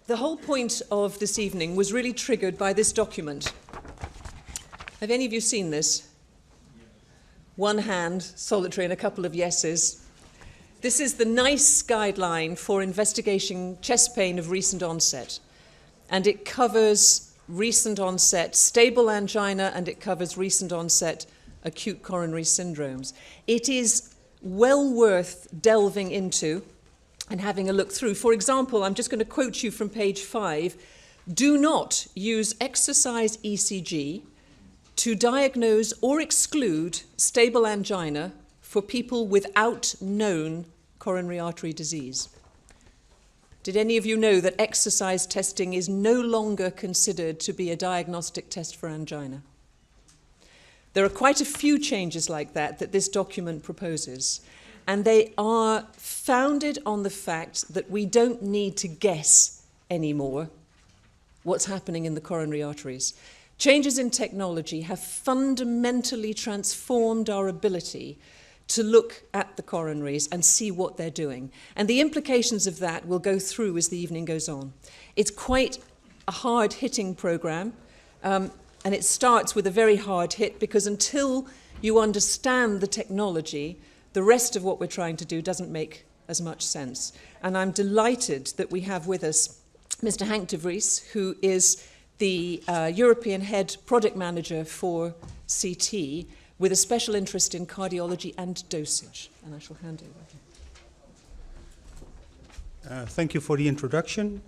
The whole point of this evening was really triggered by this document. Have any of you seen this? One hand, solitary, and a couple of yeses. This is the NICE guideline for investigating chest pain of recent onset. And it covers recent onset stable angina, and it covers recent onset acute coronary syndromes. It is well worth delving into and having a look through. For example, I'm just going to quote you from page 5. Do not use exercise ECG to diagnose or exclude stable angina for people without known coronary artery disease. Did any of you know that exercise testing is no longer considered to be a diagnostic test for angina? There are quite a few changes like that this document proposes, and they are founded on the fact that we don't need to guess anymore what's happening in the coronary arteries. Changes in technology have fundamentally transformed our ability to look at the coronaries and see what they're doing. And the implications of that will go through as the evening goes on. It's quite a hard-hitting program, and it starts with a very hard hit, because until you understand the technology, the rest of what we're trying to do doesn't make as much sense. And I'm delighted that we have with us Mr. Hank de Vries, who is the European Head Product Manager for CT, with a special interest in cardiology and dosage. And I shall hand over. Thank you for the introduction.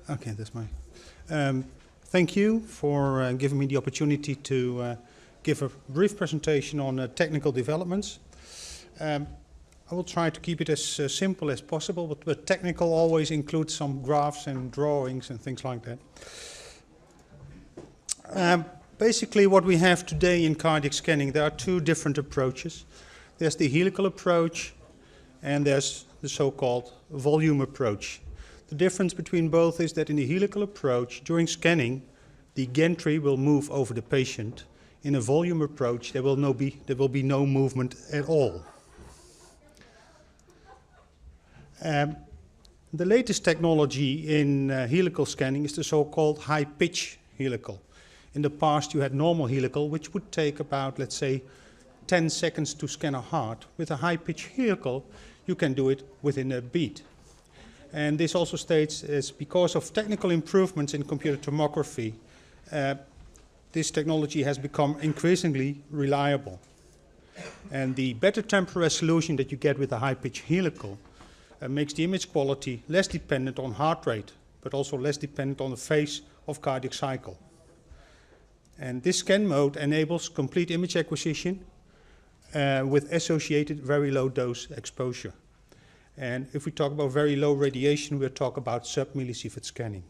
Okay, that's my... Thank you for giving me the opportunity to give a brief presentation on technical developments. I will try to keep it as simple as possible, but technical always includes some graphs and drawings and things like that. Basically, what we have today in cardiac scanning, there are two different approaches. There's the helical approach, and there's the so-called volume approach. The difference between both is that in the helical approach, during scanning, the gantry will move over the patient. In a volume approach, there will be no movement at all. The latest technology in helical scanning is the so-called high-pitch helical. In the past, you had normal helical, which would take about, let's say, 10 seconds to scan a heart. With a high-pitch helical, you can do it within a beat. And this also states is because of technical improvements in computer tomography, this technology has become increasingly reliable. And the better temporal resolution that you get with a high-pitch helical makes the image quality less dependent on heart rate, but also less dependent on the phase of cardiac cycle. And this scan mode enables complete image acquisition with associated very low dose exposure. And if we talk about very low radiation, we'll talk about sub-millisievert scanning.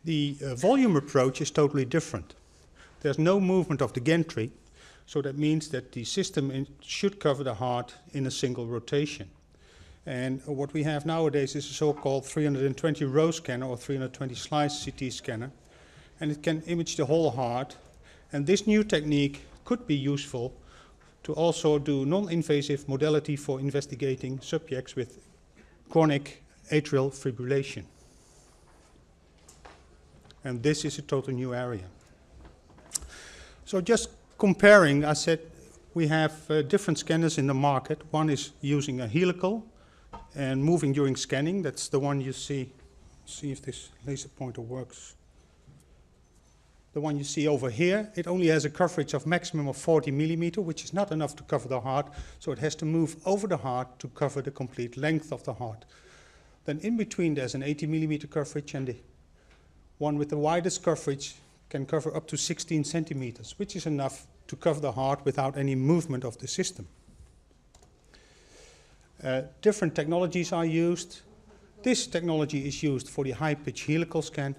The volume approach is totally different. There's no movement of the gantry, so that means that the system should cover the heart in a single rotation. And what we have nowadays is a so-called 320 row scanner or 320 slice CT scanner, and it can image the whole heart. And this new technique could be useful to also do non-invasive modality for investigating subjects with chronic atrial fibrillation. And this is a total new area. So just comparing, I said we have different scanners in the market. One is using a helical and moving during scanning. That's the one you see. See if this laser pointer works. The one you see over here, it only has a coverage of maximum of 40 millimeter, which is not enough to cover the heart, so it has to move over the heart to cover the complete length of the heart. Then in between there's an 80 millimeter coverage, and the one with the widest coverage can cover up to 16 centimeters, which is enough to cover the heart without any movement of the system. Different technologies are used. This technology is used for the high-pitch helical scan.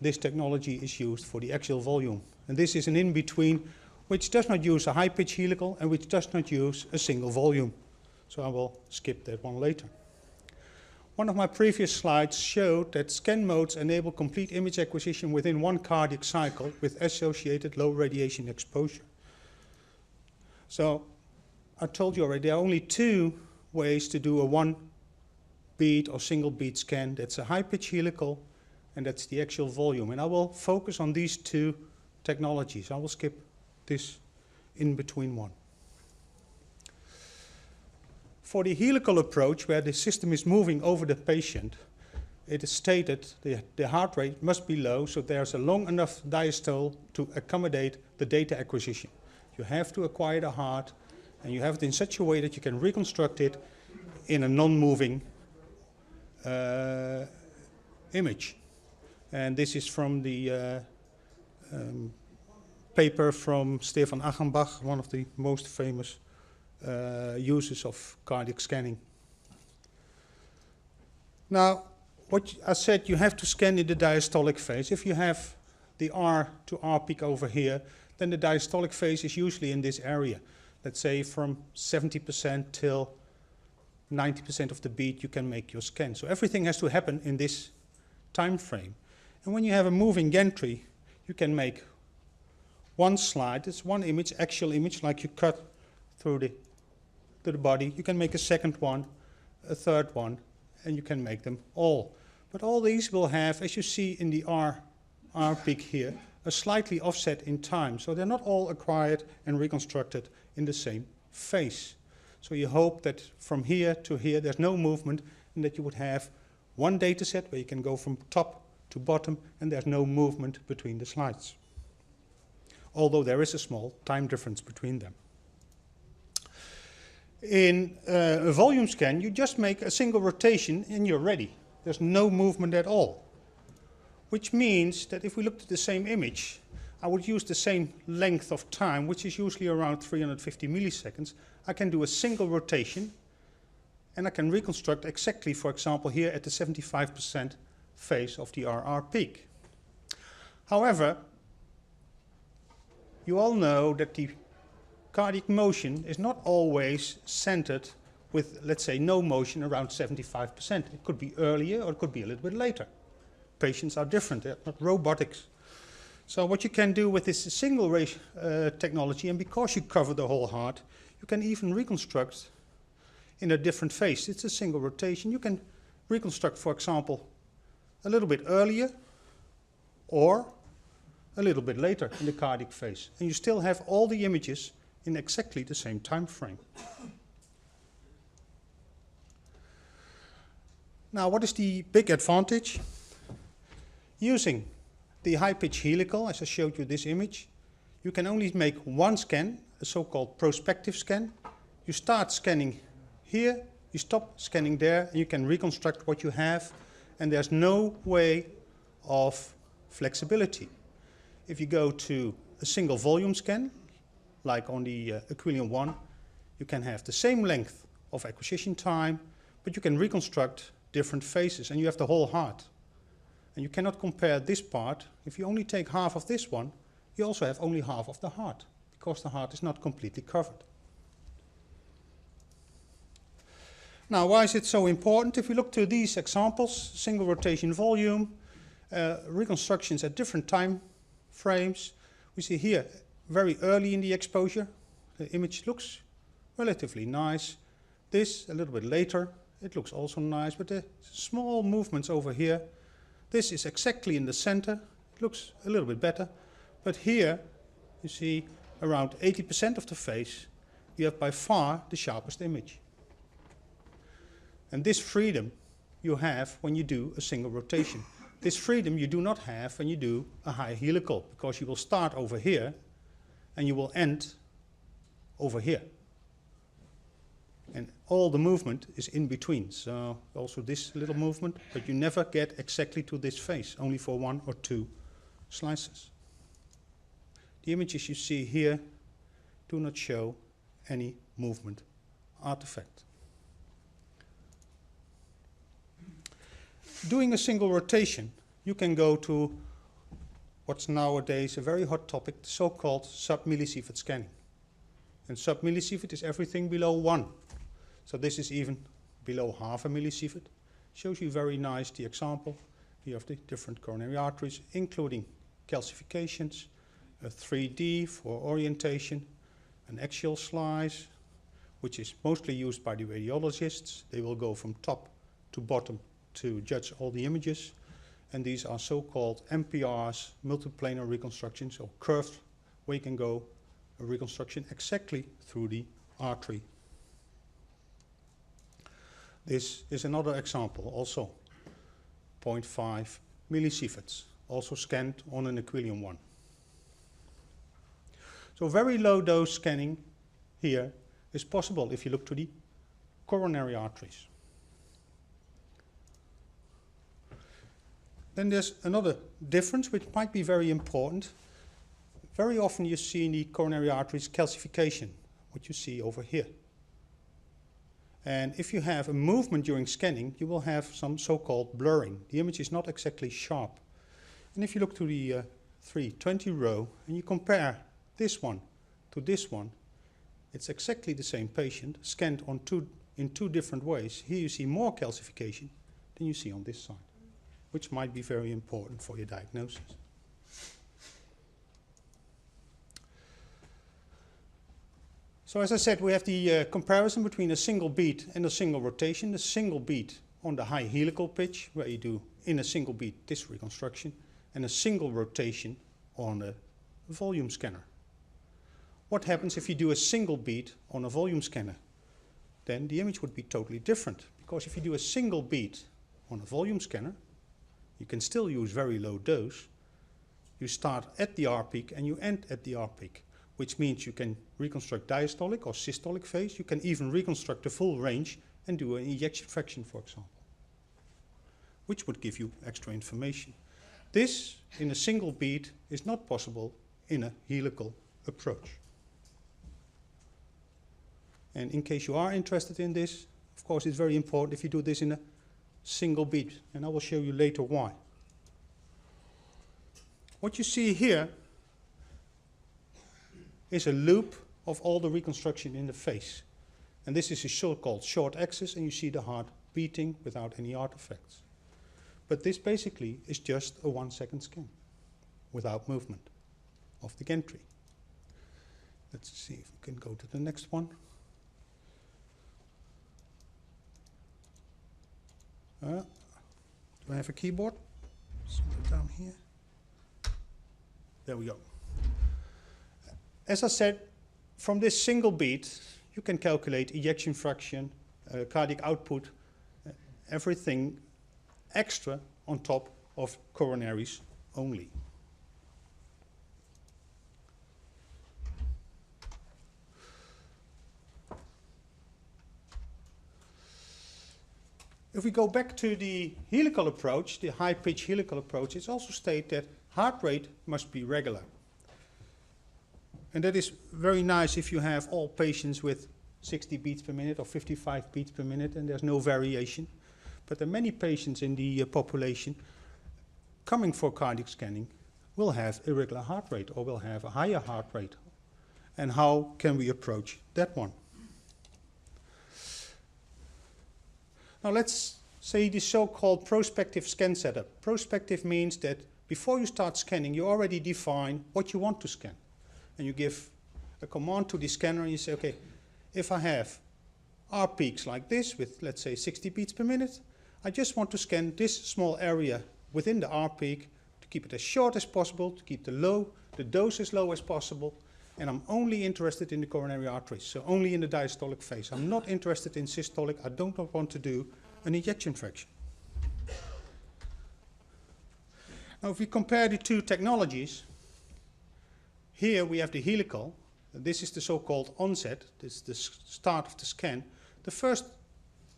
This technology is used for the axial volume. And this is an in-between which does not use a high-pitch helical and which does not use a single volume. So I will skip that one later. One of my previous slides showed that scan modes enable complete image acquisition within one cardiac cycle with associated low radiation exposure. So I told you already, there are only two ways to do a one beat or single beat scan. That's a high pitch helical, and that's the actual volume. And I will focus on these two technologies. I will skip this in between one. For the helical approach, where the system is moving over the patient, it is stated the heart rate must be low, so there's a long enough diastole to accommodate the data acquisition. You have to acquire the heart, and you have it in such a way that you can reconstruct it in a non-moving image. And this is from the paper from Stefan Achenbach, one of the most famous users of cardiac scanning. Now, what I said, you have to scan in the diastolic phase. If you have the R to R peak over here, then the diastolic phase is usually in this area. Let's say from 70% till 90% of the beat you can make your scan. So everything has to happen in this time frame. And when you have a moving gantry, you can make one slide. It's one image, actual image, like you cut through to the body. You can make a second one, a third one, and you can make them all. But all these will have, as you see in the R peak here, a slightly offset in time. So they're not all acquired and reconstructed in the same phase. So you hope that from here to here there's no movement, and that you would have one data set where you can go from top to bottom and there's no movement between the slides. Although there is a small time difference between them. In a volume scan, you just make a single rotation and you're ready. There's no movement at all. Which means that if we looked at the same image, I would use the same length of time, which is usually around 350 milliseconds. I can do a single rotation, and I can reconstruct exactly, for example, here at the 75% phase of the RR peak. However, you all know that the cardiac motion is not always centered with, let's say, no motion around 75%. It could be earlier or it could be a little bit later. Patients are different, they're not robotics. So what you can do with this single technology, and because you cover the whole heart, you can even reconstruct in a different phase. It's a single rotation. You can reconstruct, for example, a little bit earlier or a little bit later in the cardiac phase. And you still have all the images in exactly the same time frame. Now, what is the big advantage? Using the high-pitch helical, as I showed you this image, you can only make one scan, a so-called prospective scan. You start scanning here, you stop scanning there, and you can reconstruct what you have, and there's no way of flexibility. If you go to a single volume scan, like on the Aquilium 1, you can have the same length of acquisition time, but you can reconstruct different phases, and you have the whole heart. And you cannot compare this part. If you only take half of this one, you also have only half of the heart, because the heart is not completely covered. Now, why is it so important? If we look to these examples, single rotation volume, reconstructions at different time frames, we see here very early in the exposure, the image looks relatively nice. This a little bit later, it looks also nice, but the small movements over here. This is exactly in the center, it looks a little bit better, but here you see around 80% of the face, you have by far the sharpest image. And this freedom you have when you do a single rotation. This freedom you do not have when you do a high helical, because you will start over here and you will end over here. And all the movement is in between. So also this little movement, but you never get exactly to this face, only for one or two slices. The images you see here do not show any movement artifact. Doing a single rotation, you can go to what's nowadays a very hot topic, the so-called sub-millisievert scanning. And sub-millisievert is everything below 1. So this is even below half a millisievert. Shows you very nice the example here of the different coronary arteries, including calcifications, a 3D for orientation, an axial slice, which is mostly used by the radiologists. They will go from top to bottom to judge all the images. And these are so-called MPRs, multiplanar reconstructions, or curved, where you can go a reconstruction exactly through the artery. This is another example, also 0.5 millisieverts, also scanned on an Aquilium 1. So very low dose scanning here is possible if you look to the coronary arteries. Then there's another difference which might be very important. Very often you see in the coronary arteries calcification, what you see over here. And if you have a movement during scanning, you will have some so-called blurring. The image is not exactly sharp. And if you look to the 320 row and you compare this one to this one, it's exactly the same patient scanned on in two different ways. Here you see more calcification than you see on this side, which might be very important for your diagnosis. So as I said, we have the comparison between a single beat and a single rotation. The single beat on the high helical pitch, where you do in a single beat this reconstruction, and a single rotation on a volume scanner. What happens if you do a single beat on a volume scanner? Then the image would be totally different, because if you do a single beat on a volume scanner, you can still use very low dose. You start at the R peak and you end at the R peak, which means you can reconstruct diastolic or systolic phase. You can even reconstruct the full range and do an ejection fraction, for example, which would give you extra information. This, in a single beat, is not possible in a helical approach. And in case you are interested in this, of course, it's very important if you do this in a single beat, and I will show you later why. What you see here is a loop of all the reconstruction in the face. And this is a so-called short axis, and you see the heart beating without any artifacts. But this basically is just a 1 second scan without movement of the gantry. Let's see if we can go to the next one. Do I have a keyboard? Something down here. There we go. As I said, from this single beat, you can calculate ejection fraction, cardiac output, everything extra on top of coronaries only. If we go back to the helical approach, the high-pitch helical approach, it's also stated that heart rate must be regular. And that is very nice if you have all patients with 60 beats per minute or 55 beats per minute and there's no variation. But there are many patients in the population coming for cardiac scanning will have irregular heart rate or will have a higher heart rate. And how can we approach that one? Now let's say the so-called prospective scan setup. Prospective means that before you start scanning, you already define what you want to scan. And you give a command to the scanner and you say, okay, if I have R peaks like this with, let's say, 60 beats per minute, I just want to scan this small area within the R peak to keep it as short as possible, to keep the dose as low as possible, and I'm only interested in the coronary arteries, so only in the diastolic phase. I'm not interested in systolic. I don't want to do an ejection fraction. Now, if we compare the two technologies, here we have the helical. This is the so-called onset. This is the start of the scan. The first,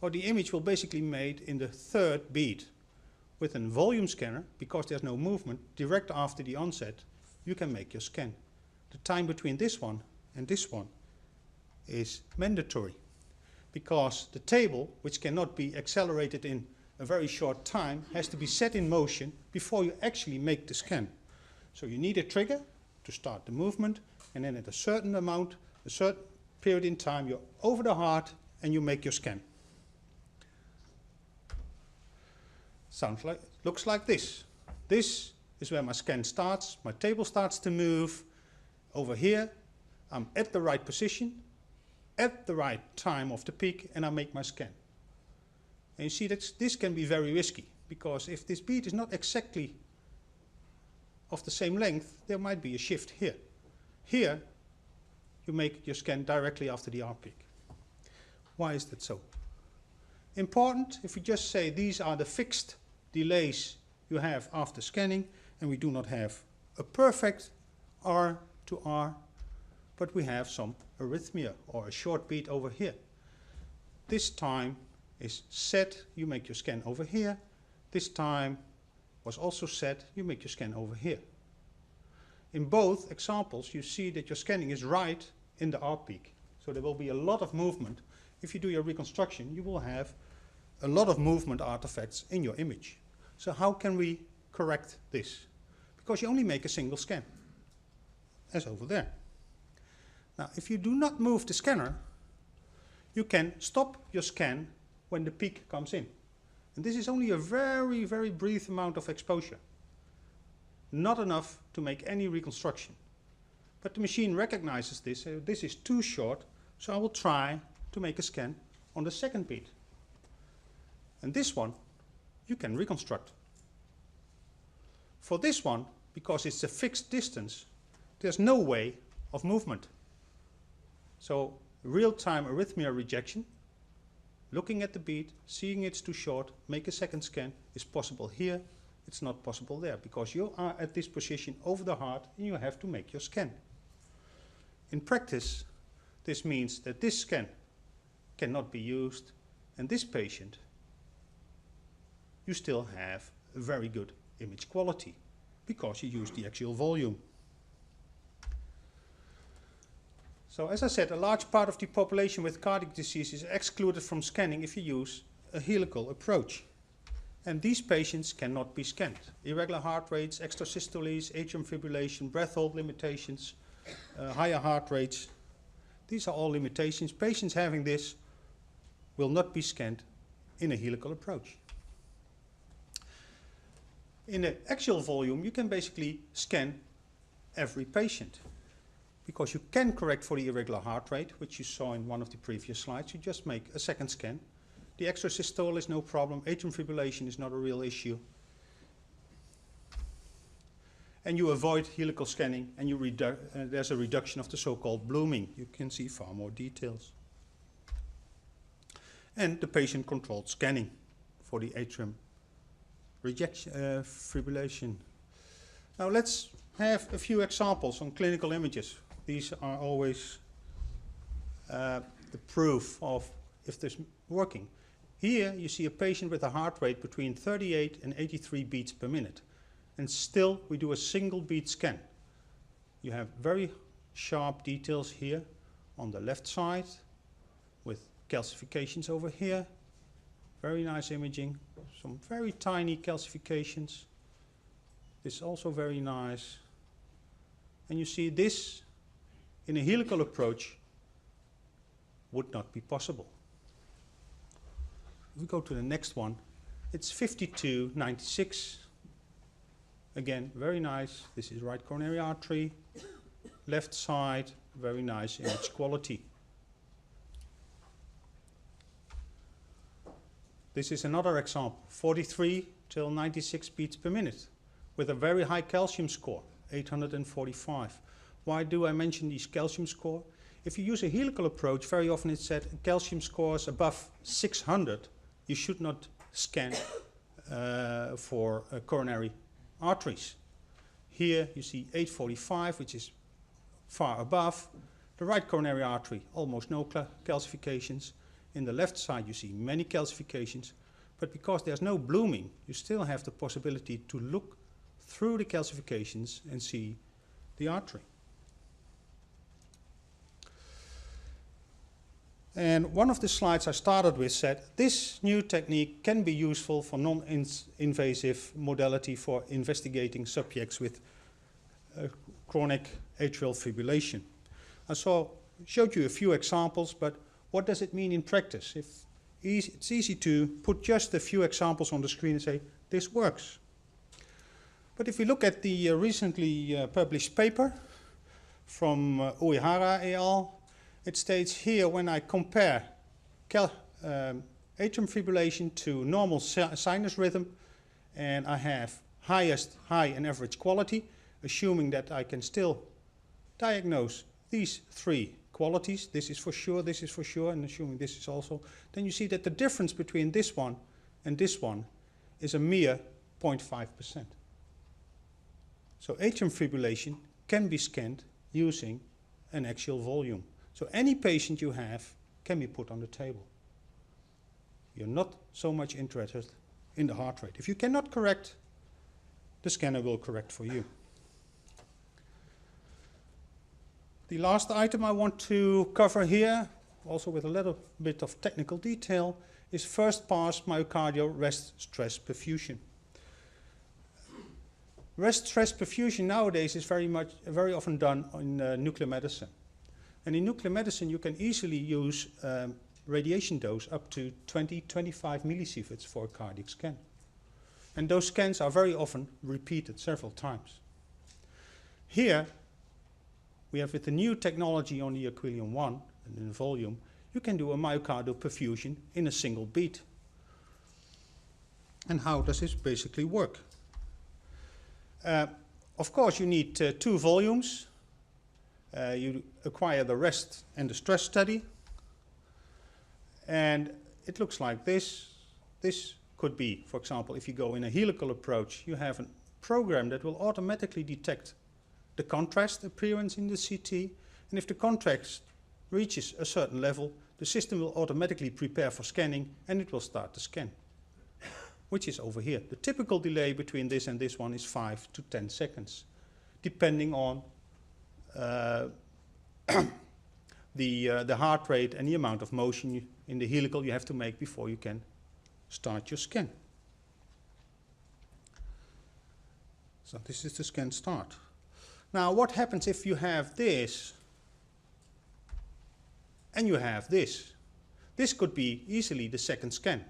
or the image will basically be made in the third beat. With a volume scanner, because there's no movement, direct after the onset, you can make your scan. The time between this one and this one is mandatory, because the table, which cannot be accelerated in a very short time, has to be set in motion before you actually make the scan. So you need a trigger to start the movement, and then at a certain amount, a certain period in time, you're over the heart and you make your scan. Looks like this. This is where my scan starts. My table starts to move. Over here, I'm at the right position, at the right time of the peak, and I make my scan. And you see that this can be very risky, because if this bead is not exactly of the same length, there might be a shift here. Here, you make your scan directly after the R peak. Why is that so? Important, if we just say these are the fixed delays you have after scanning, and we do not have a perfect R to R, but we have some arrhythmia or a short beat over here. This time is set, you make your scan over here. This time was also set, you make your scan over here. In both examples, you see that your scanning is right in the R peak. So there will be a lot of movement. If you do your reconstruction, you will have a lot of movement artifacts in your image. So how can we correct this? Because you only make a single scan, as over there. Now, if you do not move the scanner, you can stop your scan when the peak comes in. And this is only a very, very brief amount of exposure. Not enough to make any reconstruction. But the machine recognizes this, so this is too short, so I will try to make a scan on the second beat. And this one, you can reconstruct. For this one, because it's a fixed distance, there's no way of movement. So real-time arrhythmia rejection, looking at the beat, seeing it's too short, make a second scan, is possible here. It's not possible there, because you are at this position over the heart and you have to make your scan. In practice, this means that this scan cannot be used, and this patient, you still have a very good image quality, because you use the axial volume. So as I said, a large part of the population with cardiac disease is excluded from scanning if you use a helical approach. And these patients cannot be scanned. Irregular heart rates, extrasystoles, atrial fibrillation, breath hold limitations, higher heart rates. These are all limitations. Patients having this will not be scanned in a helical approach. In the axial volume, you can basically scan every patient, because you can correct for the irregular heart rate, which you saw in one of the previous slides. You just make a second scan. The extrasystole is no problem. Atrial fibrillation is not a real issue. And you avoid helical scanning, and you there's a reduction of the so-called blooming. You can see far more details. And the patient-controlled scanning for the atrium rejection, fibrillation. Now let's have a few examples on clinical images. These are always the proof of if this is working. Here you see a patient with a heart rate between 38 and 83 beats per minute. And still we do a single beat scan. You have very sharp details here on the left side with calcifications over here. Very nice imaging. Some very tiny calcifications. This is also very nice. And you see this in a helical approach would not be possible. If we go to the next one, it's 5296. Again, very nice. This is right coronary artery. Left side, very nice image quality. This is another example, 43 till 96 beats per minute, with a very high calcium score, 845. Why do I mention these calcium score? If you use a helical approach, very often it's said calcium scores above 600, you should not scan for coronary arteries. Here you see 845, which is far above. The right coronary artery, almost no calcifications. In the left side you see many calcifications, but because there's no blooming, you still have the possibility to look through the calcifications and see the artery. And one of the slides I started with said this new technique can be useful for non-invasive modality for investigating subjects with chronic atrial fibrillation. I showed you a few examples, but what does it mean in practice? It's easy to put just a few examples on the screen and say, this works. But if we look at the recently published paper from Uehara et al., it states here, when I compare atrium fibrillation to normal sinus rhythm, and I have highest, high, and average quality, assuming that I can still diagnose these three qualities. This is for sure, and assuming this is also, then you see that the difference between this one and this one is a mere 0.5%. So atrium fibrillation can be scanned using an axial volume. So any patient you have can be put on the table. You're not so much interested in the heart rate. If you cannot correct, the scanner will correct for you. The last item I want to cover here, also with a little bit of technical detail, is first pass myocardial rest stress perfusion. Rest stress perfusion nowadays is very often done in nuclear medicine. And in nuclear medicine you can easily use radiation dose up to 20-25 millisieverts for a cardiac scan. And those scans are very often repeated several times. Here we have, with the new technology on the Aquilion 1 and in volume, you can do a myocardial perfusion in a single beat. And how does this basically work? Of course, you need two volumes. You acquire the rest and the stress study. And it looks like this. This could be, for example, if you go in a helical approach, you have a program that will automatically detect the contrast appearance in the CT. And if the contrast reaches a certain level, the system will automatically prepare for scanning and it will start the scan, which is over here. The typical delay between this and this one is 5 to 10 seconds, depending on the heart rate and the amount of motion in the helical you have to make before you can start your scan. So this is the scan start. Now what happens if you have this and you have this? This could be easily the second scan.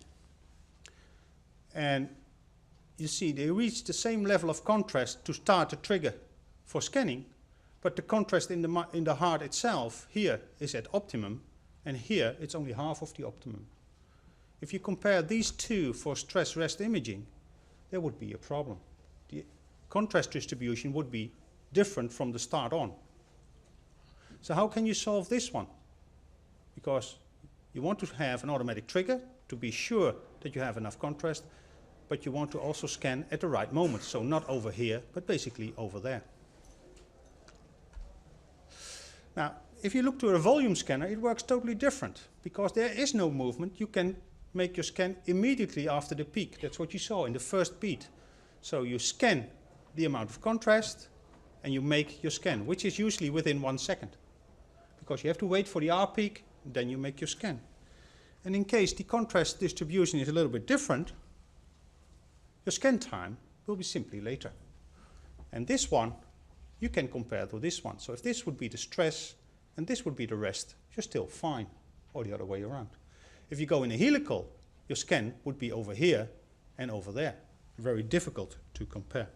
And you see they reach the same level of contrast to start the trigger for scanning, but the contrast in the heart itself here is at optimum, and here it's only half of the optimum. If you compare these two for stress rest imaging, there would be a problem. The contrast distribution would be different from the start on. So how can you solve this one? Because you want to have an automatic trigger to be sure that you have enough contrast, but you want to also scan at the right moment. So not over here, but basically over there. Now, if you look to a volume scanner, it works totally different. Because there is no movement, you can make your scan immediately after the peak. That's what you saw in the first beat. So you scan the amount of contrast and you make your scan, which is usually within 1 second. Because you have to wait for the R peak, then you make your scan. And in case the contrast distribution is a little bit different, your scan time will be simply later. And this one, you can compare to this one. So if this would be the stress and this would be the rest, you're still fine, or the other way around. If you go in a helical, your scan would be over here and over there. Very difficult to compare.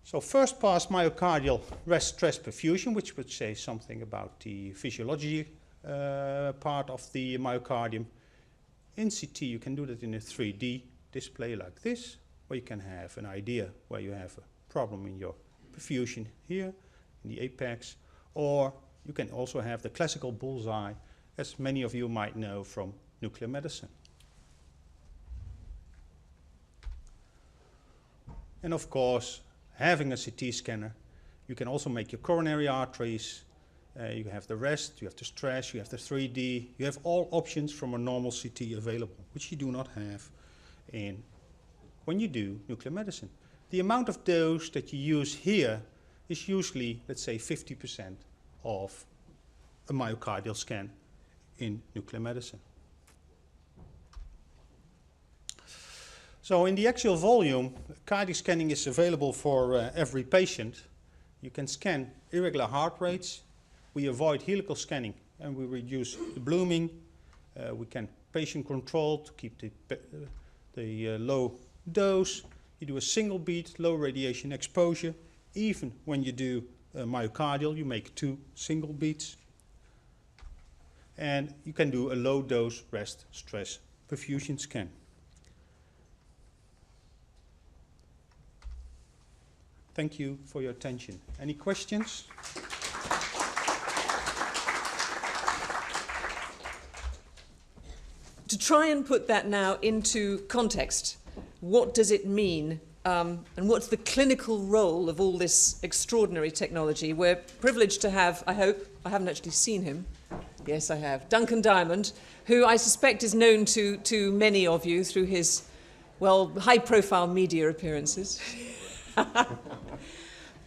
So first pass myocardial rest stress perfusion, which would say something about the physiology part of the myocardium. In CT you can do that in a 3D display like this, where you can have an idea where you have a problem in your perfusion here, in the apex, or you can also have the classical bullseye, as many of you might know from nuclear medicine. And of course, having a CT scanner, you can also make your coronary arteries, you have the rest, you have the stress, you have the 3D, you have all options from a normal CT available, which you do not have when you do nuclear medicine. The amount of dose that you use here is usually, let's say, 50% of a myocardial scan in nuclear medicine. So in the axial volume, cardiac scanning is available for every patient. You can scan irregular heart rates. We avoid helical scanning and we reduce the blooming. We can patient control to keep the low dose. You do a single beat, low radiation exposure. Even when you do myocardial, you make 2 single beats. and you can do a low dose rest stress perfusion scan. Thank you for your attention. Any questions? To try and put that now into context, what does it mean and what's the clinical role of all this extraordinary technology? We're privileged to have, I hope, I haven't actually seen him. Yes, I have. Duncan Diamond, who I suspect is known to many of you through his, well, high-profile media appearances.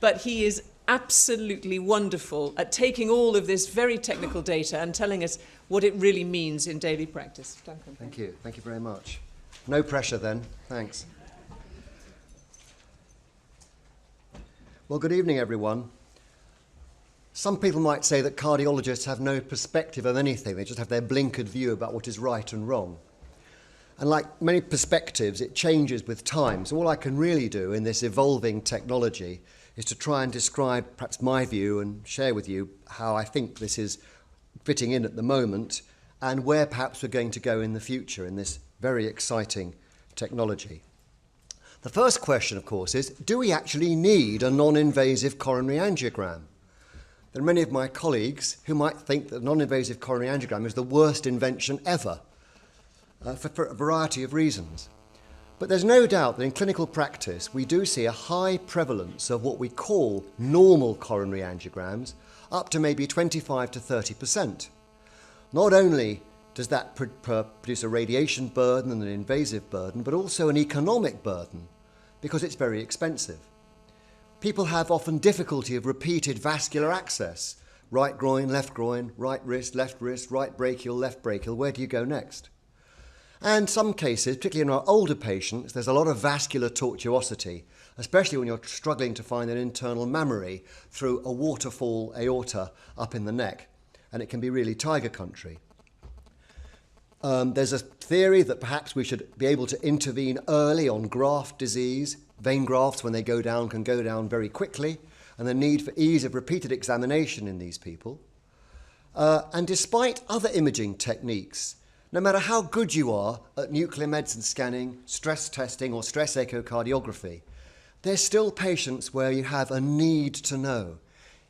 But he is absolutely wonderful at taking all of this very technical data and telling us what it really means in daily practice. Duncan. Thank you. Thank you very much. No pressure then. Thanks. Well, good evening, everyone. Some people might say that cardiologists have no perspective of anything. They just have their blinkered view about what is right and wrong. And like many perspectives, it changes with time. So all I can really do in this evolving technology is to try and describe perhaps my view and share with you how I think this is fitting in at the moment and where perhaps we're going to go in the future in this very exciting technology. The first question, of course, is do we actually need a non-invasive coronary angiogram? There are many of my colleagues who might think that a non-invasive coronary angiogram is the worst invention ever for a variety of reasons. But there's no doubt that in clinical practice we do see a high prevalence of what we call normal coronary angiograms, up to maybe 25 to 30%. Not only does that produce a radiation burden and an invasive burden, but also an economic burden because it's very expensive. People have often difficulty of repeated vascular access. Right groin, right wrist, right brachial, left brachial. Where do you go next? And some cases, particularly in our older patients, there's a lot of vascular tortuosity, especially when you're struggling to find an internal mammary through a waterfall aorta up in the neck, and it can be really tiger country. There's a theory that perhaps we should be able to intervene early on graft disease. Vein grafts, when they go down, can go down very quickly, and the need for ease of repeated examination in these people. And despite other imaging techniques, no matter how good you are at nuclear medicine scanning, stress testing, or stress echocardiography, there's still patients where you have a need to know,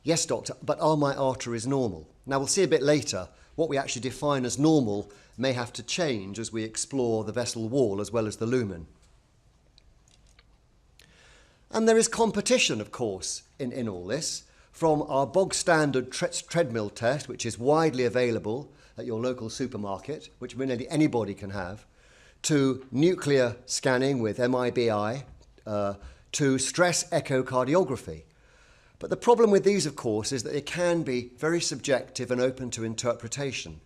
yes, doctor, but are my arteries normal? Now, we'll see a bit later what we actually define as normal may have to change as we explore the vessel wall as well as the lumen. And there is competition, of course, in all this, from our bog standard treadmill test, which is widely available at your local supermarket, which nearly anybody can have, to nuclear scanning with MIBI, to stress echocardiography. But the problem with these, of course, is that they can be very subjective and open to interpretation.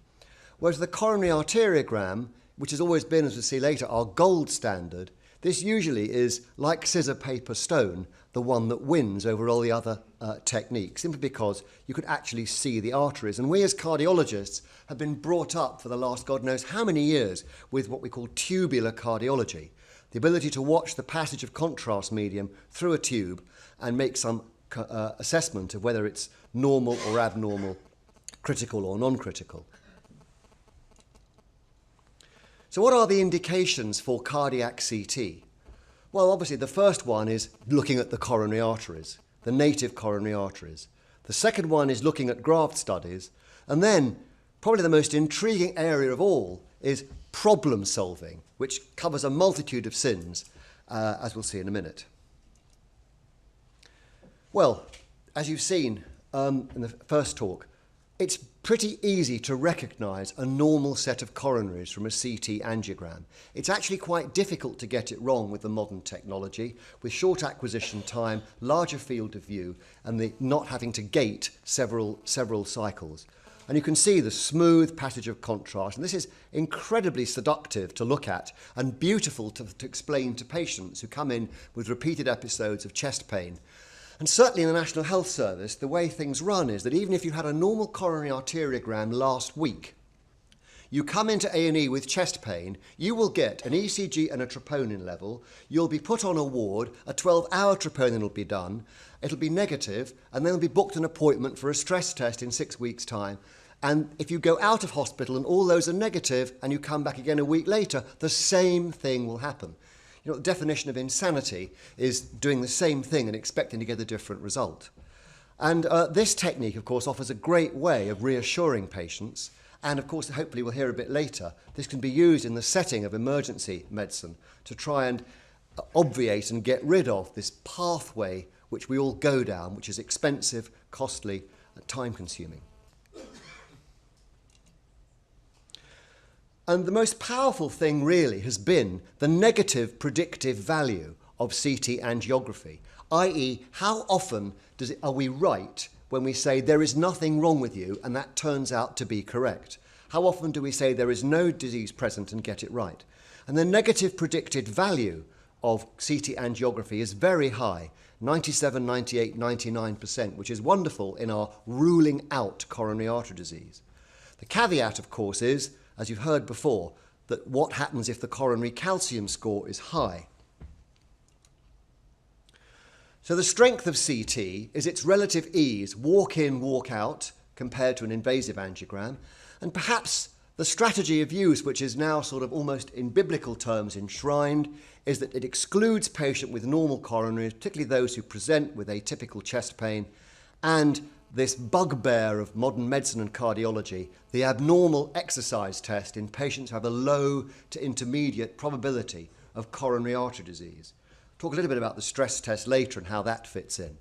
Whereas the coronary arteriogram, which has always been, as we'll see later, our gold standard, this usually is, like scissor, paper, stone, the one that wins over all the other techniques, simply because you could actually see the arteries. And we as cardiologists have been brought up for the last God knows how many years with what we call tubular cardiology, the ability to watch the passage of contrast medium through a tube and make some assessment of whether it's normal or abnormal, critical or non-critical. So what are the indications for cardiac CT? Well, obviously the first one is looking at the coronary arteries, the native coronary arteries. The second one is looking at graft studies. And then probably the most intriguing area of all is problem solving, which covers a multitude of sins, as we'll see in a minute. Well, as you've seen in the first talk, it's pretty easy to recognise a normal set of coronaries from a CT angiogram. It's actually quite difficult to get it wrong with the modern technology, with short acquisition time, larger field of view, and the not having to gate several cycles. And you can see the smooth passage of contrast. And this is incredibly seductive to look at and beautiful to explain to patients who come in with repeated episodes of chest pain. And certainly in the National Health Service, the way things run is that even if you had a normal coronary arteriogram last week, you come into A&E with chest pain, you will get an ECG and a troponin level, you'll be put on a ward, a 12-hour troponin will be done, it'll be negative, and then will be booked an appointment for a stress test in 6 weeks' time, And if you go out of hospital and all those are negative and you come back again a week later, the same thing will happen. You know, the definition of insanity is doing the same thing and expecting to get a different result. And this technique, of course, offers a great way of reassuring patients. And, of course, hopefully we'll hear a bit later, this can be used in the setting of emergency medicine to try and obviate and get rid of this pathway which we all go down, which is expensive, costly, and time-consuming. And the most powerful thing really has been the negative predictive value of CT angiography, i.e. how often are we right when we say there is nothing wrong with you and that turns out to be correct? How often do we say there is no disease present and get it right? And the negative predicted value of CT angiography is very high, 97, 98, 99%, which is wonderful in our ruling out coronary artery disease. The caveat, of course, is, as you've heard before, that what happens if the coronary calcium score is high? So the strength of CT is its relative ease, walk in, walk out, compared to an invasive angiogram, and perhaps the strategy of use, which is now sort of almost in biblical terms enshrined, is that it excludes patients with normal coronaries, particularly those who present with atypical chest pain, and this bugbear of modern medicine and cardiology, the abnormal exercise test in patients who have a low to intermediate probability of coronary artery disease. Talk a little bit about the stress test later and how that fits in.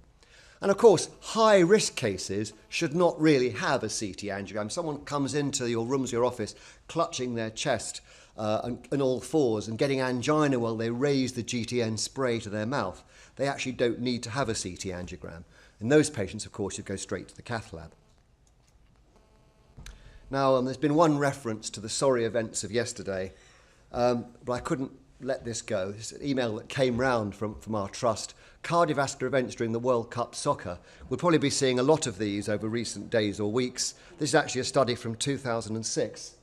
And of course, high-risk cases should not really have a CT angiogram. Someone comes into your rooms, your office, clutching their chest on all fours and getting angina while they raise the GTN spray to their mouth. They actually don't need to have a CT angiogram. In those patients, of course, you go straight to the cath lab. Now, there's been one reference to the sorry events of yesterday, but I couldn't let this go. This is an email that came round from our trust. Cardiovascular events during the World Cup soccer. We'll probably be seeing a lot of these over recent days or weeks. This is actually a study from 2006.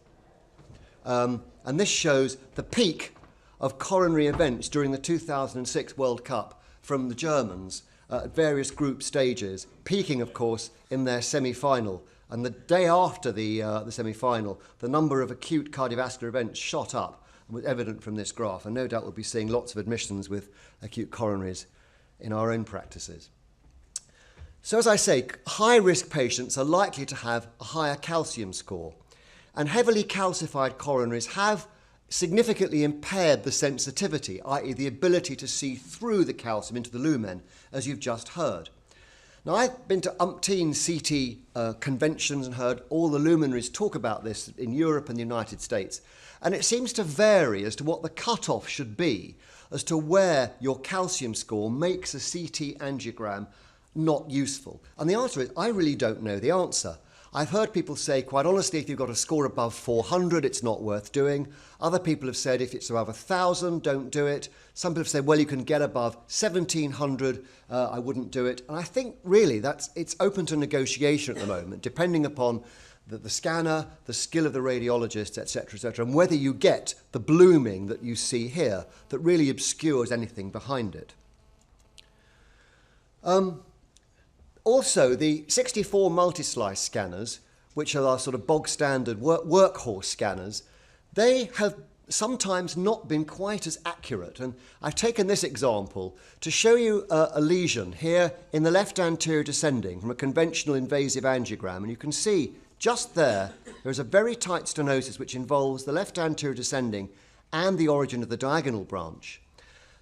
And this shows the peak of coronary events during the 2006 World Cup from the Germans at various group stages, peaking, of course, in their semi-final. And the day after the semi-final, the number of acute cardiovascular events shot up, and was evident from this graph. And no doubt we'll be seeing lots of admissions with acute coronaries in our own practices. So as I say, high-risk patients are likely to have a higher calcium score. And heavily calcified coronaries have significantly impaired the sensitivity, i.e. the ability to see through the calcium into the lumen, as you've just heard. Now, I've been to umpteen CT conventions and heard all the luminaries talk about this in Europe and the United States, and it seems to vary as to what the cutoff should be as to where your calcium score makes a CT angiogram not useful. And the answer is, I really don't know the answer. I've heard people say, quite honestly, if you've got a score above 400, it's not worth doing. Other people have said, if it's above 1,000, don't do it. Some people have said, well, you can get above 1,700, I wouldn't do it. And I think, really, it's open to negotiation at the moment, depending upon the scanner, the skill of the radiologist, etc., and whether you get the blooming that you see here that really obscures anything behind it. Also, the 64 multi-slice scanners, which are our sort of bog standard workhorse scanners, they have sometimes not been quite as accurate. And I've taken this example to show you a lesion here in the left anterior descending from a conventional invasive angiogram. And you can see just there is a very tight stenosis which involves the left anterior descending and the origin of the diagonal branch.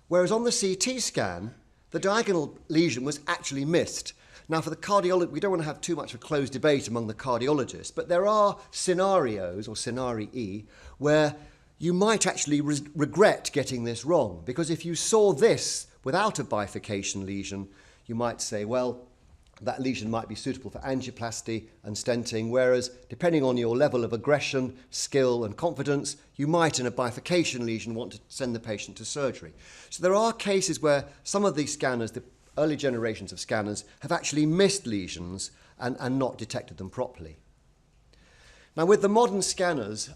Whereas on the CT scan, the diagonal lesion was actually missed. Now, for the cardiologist, we don't want to have too much of a closed debate among the cardiologists, but there are scenarios, or scenarii, where you might actually regret getting this wrong. Because if you saw this without a bifurcation lesion, you might say, well, that lesion might be suitable for angioplasty and stenting, whereas depending on your level of aggression, skill and confidence, you might in a bifurcation lesion want to send the patient to surgery. So there are cases where some of these scanners, the early generations of scanners, have actually missed lesions and not detected them properly. Now, with the modern scanners,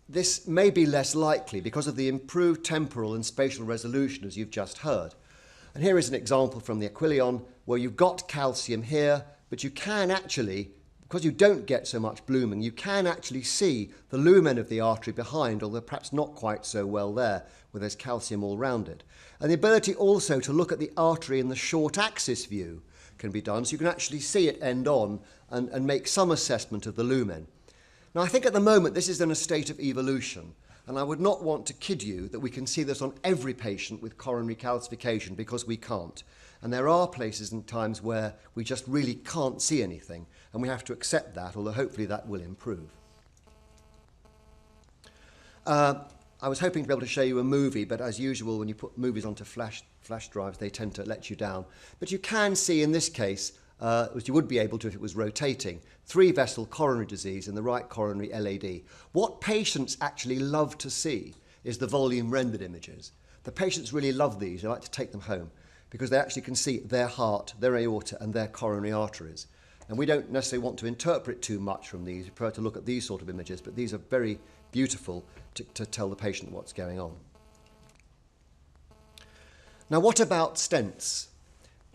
this may be less likely because of the improved temporal and spatial resolution, as you've just heard. And here is an example from the Aquilion where you've got calcium here, but you can actually because you don't get so much blooming, you can actually see the lumen of the artery behind, although perhaps not quite so well there, where there's calcium all round it. And the ability also to look at the artery in the short axis view can be done, so you can actually see it end on and make some assessment of the lumen. Now, I think at the moment this is in a state of evolution, and I would not want to kid you that we can see this on every patient with coronary calcification, because we can't. And there are places and times where we just really can't see anything, and we have to accept that, although hopefully that will improve. I was hoping to be able to show you a movie, but as usual, when you put movies onto flash drives, they tend to let you down. But you can see in this case, which you would be able to if it was rotating, 3-vessel coronary disease in the right coronary LAD. What patients actually love to see is the volume rendered images. The patients really love these. They like to take them home because they actually can see their heart, their aorta, and their coronary arteries. And we don't necessarily want to interpret too much from these. We prefer to look at these sort of images, but these are very beautiful to tell the patient what's going on. Now, what about stents?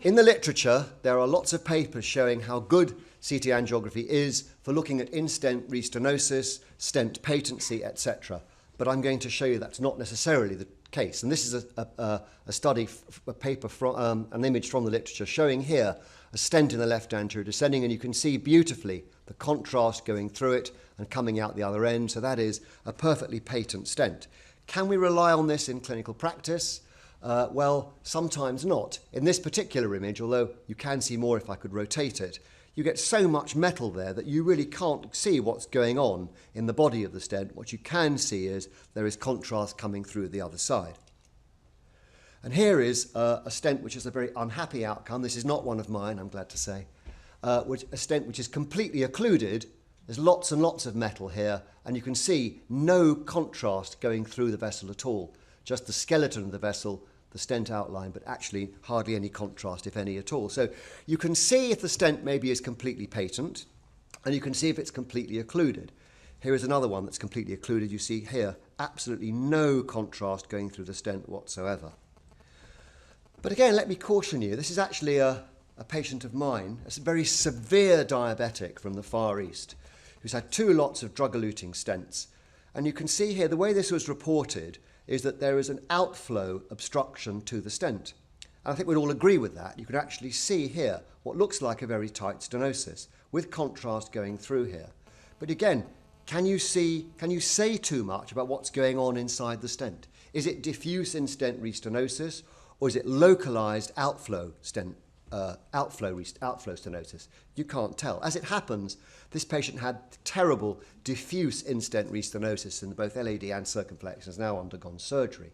In the literature, there are lots of papers showing how good CT angiography is for looking at in-stent restenosis, stent patency, etc. But I'm going to show you that's not necessarily the case. And this is a study, a paper from an image from the literature showing here a stent in the left anterior descending, and you can see beautifully the contrast going through it and coming out the other end. So that is a perfectly patent stent. Can we rely on this in clinical practice? Well, sometimes not. In this particular image, although you can see more if I could rotate it, you get so much metal there that you really can't see what's going on in the body of the stent. What you can see is there is contrast coming through the other side. And here is a stent which is a very unhappy outcome. This is not one of mine, I'm glad to say. A stent which is completely occluded. There's lots and lots of metal here, and you can see no contrast going through the vessel at all. Just the skeleton of the vessel, the stent outline, but actually hardly any contrast, if any at all. So you can see if the stent maybe is completely patent, and you can see if it's completely occluded. Here is another one that's completely occluded. You see here absolutely no contrast going through the stent whatsoever. But again, let me caution you, this is actually a patient of mine, a very severe diabetic from the Far East, who's had 2 lots of drug-eluting stents. And you can see here, the way this was reported is that there is an outflow obstruction to the stent. And I think we'd all agree with that. You can actually see here what looks like a very tight stenosis with contrast going through here. But again, can you say too much about what's going on inside the stent? Is it diffuse in-stent restenosis, or is it localized outflow stenosis? You can't tell. As it happens, this patient had terrible diffuse in-stent restenosis in both LAD and circumflex and has now undergone surgery.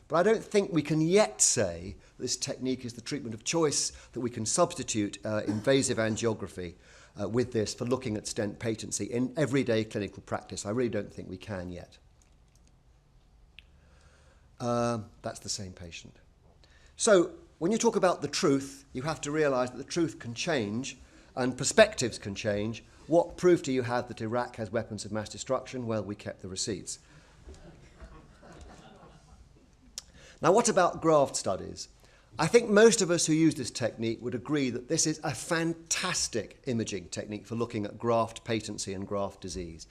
But I don't think we can yet say this technique is the treatment of choice, that we can substitute invasive angiography with this for looking at stent patency in everyday clinical practice. I really don't think we can yet. That's the same patient. So when you talk about the truth, you have to realise that the truth can change and perspectives can change. What proof do you have that Iraq has weapons of mass destruction? Well, we kept the receipts. Now, what about graft studies? I think most of us who use this technique would agree that this is a fantastic imaging technique for looking at graft patency and graft disease.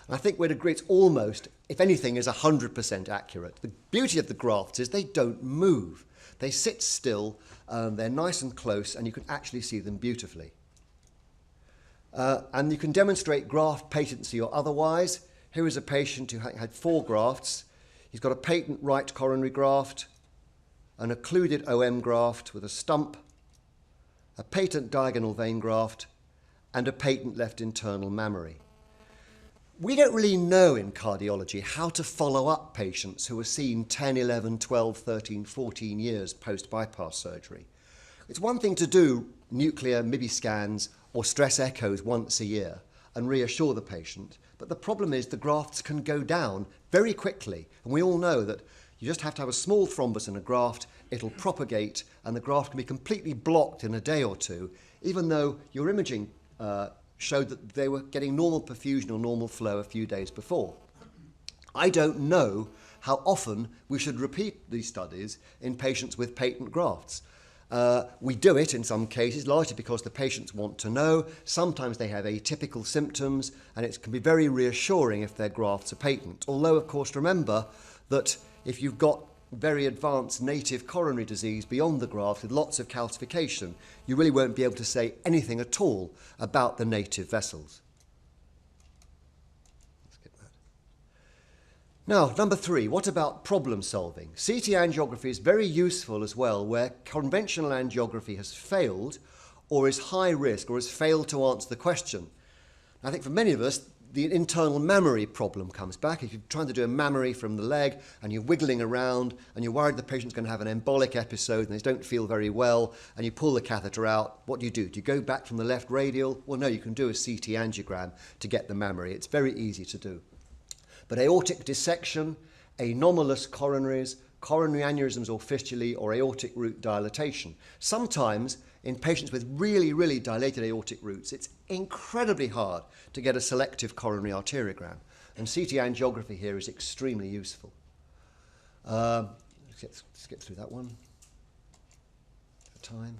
And I think we'd agree it's almost, if anything, is 100% accurate. The beauty of the grafts is they don't move. They sit still, they're nice and close, and you can actually see them beautifully. And you can demonstrate graft patency or otherwise. Here is a patient who had 4 grafts. He's got a patent right coronary graft, an occluded OM graft with a stump, a patent diagonal vein graft, and a patent left internal mammary. We don't really know in cardiology how to follow up patients who are seen 10, 11, 12, 13, 14 years post-bypass surgery. It's one thing to do nuclear MIBI scans or stress echoes once a year and reassure the patient, but the problem is the grafts can go down very quickly, and we all know that you just have to have a small thrombus in a graft, it'll propagate, and the graft can be completely blocked in a day or two, even though your imaging showed that they were getting normal perfusion or normal flow a few days before. I don't know how often we should repeat these studies in patients with patent grafts. We do it in some cases, largely because the patients want to know. Sometimes they have atypical symptoms, and it can be very reassuring if their grafts are patent. Although, of course, remember that if you've got very advanced native coronary disease beyond the graft with lots of calcification, you really won't be able to say anything at all about the native vessels. Now, number 3, what about problem solving? CT angiography is very useful as well where conventional angiography has failed or is high risk or has failed to answer the question. I think for many of us, the internal mammary problem comes back. If you're trying to do a mammary from the leg and you're wiggling around and you're worried the patient's going to have an embolic episode and they don't feel very well and you pull the catheter out, what do? Do you go back from the left radial? Well, no, you can do a CT angiogram to get the mammary. It's very easy to do. But aortic dissection, anomalous coronaries, coronary aneurysms or fistulae, or aortic root dilatation. Sometimes in patients with really, really dilated aortic roots, it's incredibly hard to get a selective coronary arteriogram. And CT angiography here is extremely useful. Let's get through that one. Time.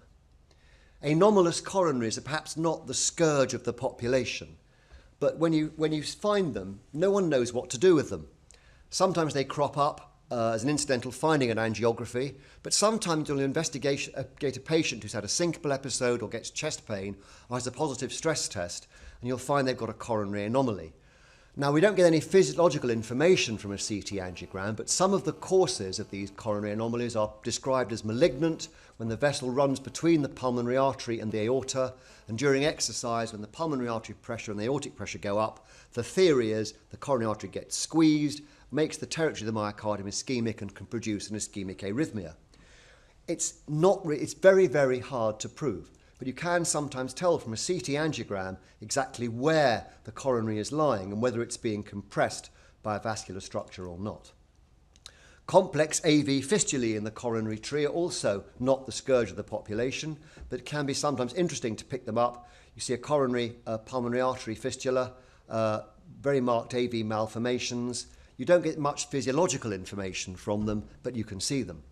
Anomalous coronaries are perhaps not the scourge of the population. But when you find them, no one knows what to do with them. Sometimes they crop up as an incidental finding in angiography, but sometimes you'll investigate a patient who's had a syncopal episode or gets chest pain or has a positive stress test, and you'll find they've got a coronary anomaly. Now, we don't get any physiological information from a CT angiogram, but some of the causes of these coronary anomalies are described as malignant when the vessel runs between the pulmonary artery and the aorta, and during exercise when the pulmonary artery pressure and the aortic pressure go up, the theory is the coronary artery gets squeezed, makes the territory of the myocardium ischemic and can produce an ischemic arrhythmia. It's very, very hard to prove. But you can sometimes tell from a CT angiogram exactly where the coronary is lying and whether it's being compressed by a vascular structure or not. Complex AV fistulae in the coronary tree are also not the scourge of the population, but it can be sometimes interesting to pick them up. You see a coronary pulmonary artery fistula, very marked AV malformations. You don't get much physiological information from them, but you can see them.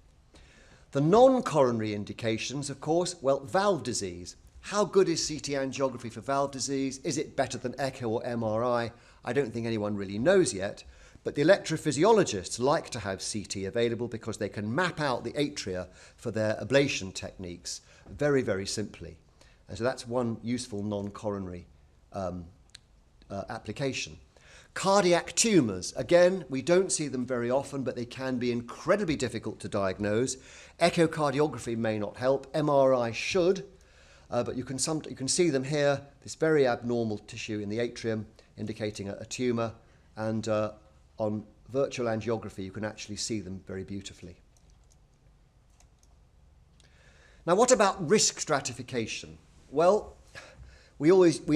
The non-coronary indications, of course, well, valve disease. How good is CT angiography for valve disease? Is it better than echo or MRI? I don't think anyone really knows yet, but the electrophysiologists like to have CT available because they can map out the atria for their ablation techniques very, very simply. And so that's one useful non-coronary application. Cardiac tumours, again, we don't see them very often, but they can be incredibly difficult to diagnose. Echocardiography may not help, MRI should, but you can see them here, this very abnormal tissue in the atrium indicating a tumour, and on virtual angiography you can actually see them very beautifully. Now, what about risk stratification? Well, we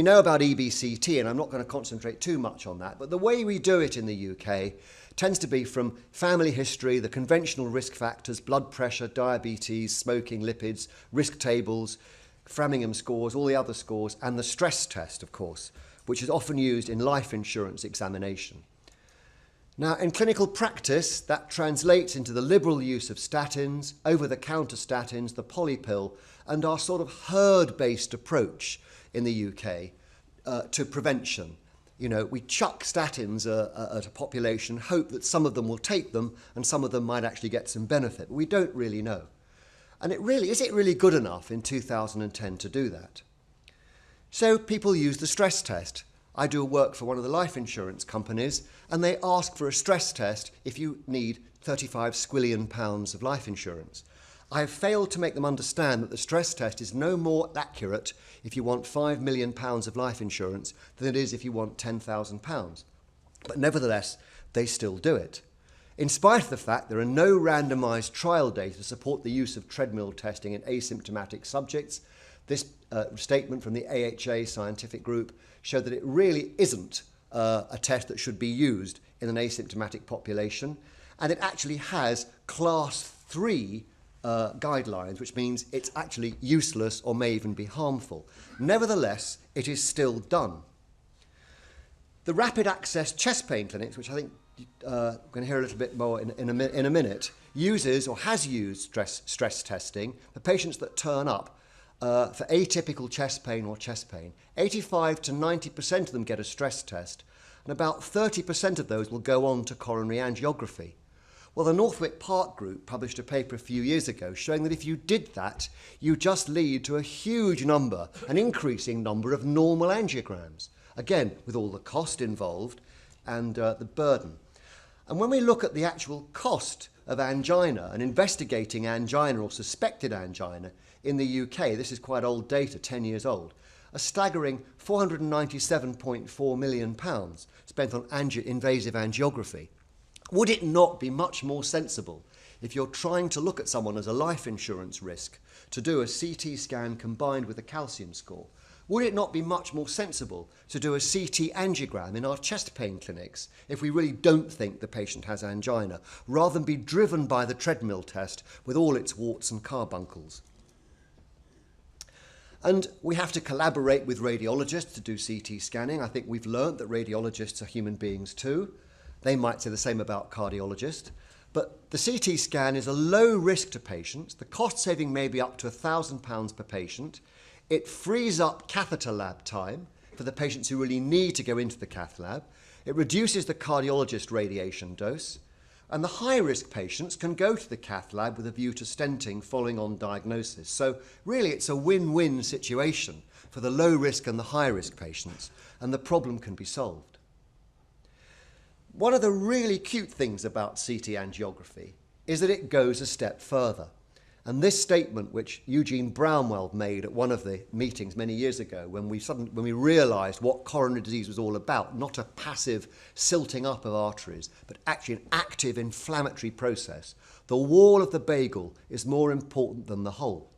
know about EBCT, and I'm not going to concentrate too much on that, but the way we do it in the UK tends to be from family history, the conventional risk factors, blood pressure, diabetes, smoking, lipids, risk tables, Framingham scores, all the other scores, and the stress test, of course, which is often used in life insurance examination. Now, in clinical practice, that translates into the liberal use of statins, over-the-counter statins, the polypill, and our sort of herd-based approach in the UK to prevention. You know, we chuck statins at a population, hope that some of them will take them and some of them might actually get some benefit. But we don't really know. And is it really good enough in 2010 to do that? So people use the stress test. I do work for one of the life insurance companies, and they ask for a stress test if you need 35 squillion pounds of life insurance. I have failed to make them understand that the stress test is no more accurate if you want £5 million of life insurance than it is if you want £10,000. But nevertheless, they still do it. In spite of the fact there are no randomised trial data to support the use of treadmill testing in asymptomatic subjects, this statement from the AHA scientific group showed that it really isn't a test that should be used in an asymptomatic population, and it actually has class 3 guidelines, which means it's actually useless or may even be harmful. Nevertheless, it is still done. The rapid access chest pain clinics, which I think we're going to hear a little bit more in a minute, uses or has used stress testing for patients that turn up for atypical chest pain or chest pain. 85 to 90% of them get a stress test, and about 30% of those will go on to coronary angiography. Well, the Northwick Park group published a paper a few years ago showing that if you did that, you just lead to a huge number, an increasing number of normal angiograms. Again, with all the cost involved and the burden. And when we look at the actual cost of angina and investigating angina or suspected angina in the UK, this is quite old data, 10 years old, a staggering £497.4 million spent on invasive angiography. Would it not be much more sensible, if you're trying to look at someone as a life insurance risk, to do a CT scan combined with a calcium score? Would it not be much more sensible to do a CT angiogram in our chest pain clinics if we really don't think the patient has angina, rather than be driven by the treadmill test with all its warts and carbuncles? And we have to collaborate with radiologists to do CT scanning. I think we've learnt that radiologists are human beings too. They might say the same about cardiologists. But the CT scan is a low risk to patients. The cost saving may be up to £1,000 per patient. It frees up catheter lab time for the patients who really need to go into the cath lab. It reduces the cardiologist radiation dose. And the high-risk patients can go to the cath lab with a view to stenting following on diagnosis. So really it's a win-win situation for the low-risk and the high-risk patients, and the problem can be solved. One of the really cute things about CT angiography is that it goes a step further. And this statement, which Eugene Brownwell made at one of the meetings many years ago, when we realised what coronary disease was all about, not a passive silting up of arteries, but actually an active inflammatory process, the wall of the bagel is more important than the whole.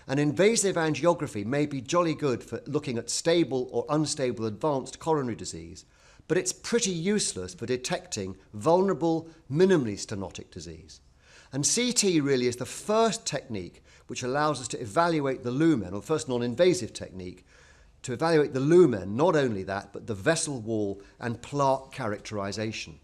And invasive angiography may be jolly good for looking at stable or unstable advanced coronary disease, but it's pretty useless for detecting vulnerable, minimally stenotic disease. And CT really is the first technique which allows us to evaluate the lumen, or first non-invasive technique, to evaluate the lumen, not only that, but the vessel wall and plaque characterization.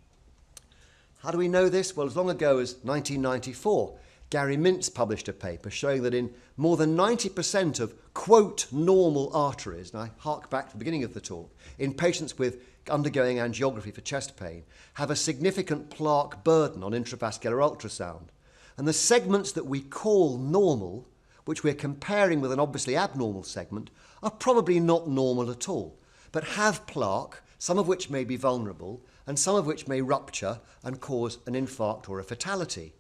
How do we know this? Well, as long ago as 1994, Gary Mintz published a paper showing that in more than 90% of, quote, normal arteries, and I hark back to the beginning of the talk, in patients with undergoing angiography for chest pain, have a significant plaque burden on intravascular ultrasound. And the segments that we call normal, which we're comparing with an obviously abnormal segment, are probably not normal at all, but have plaque, some of which may be vulnerable, and some of which may rupture and cause an infarct or a fatality.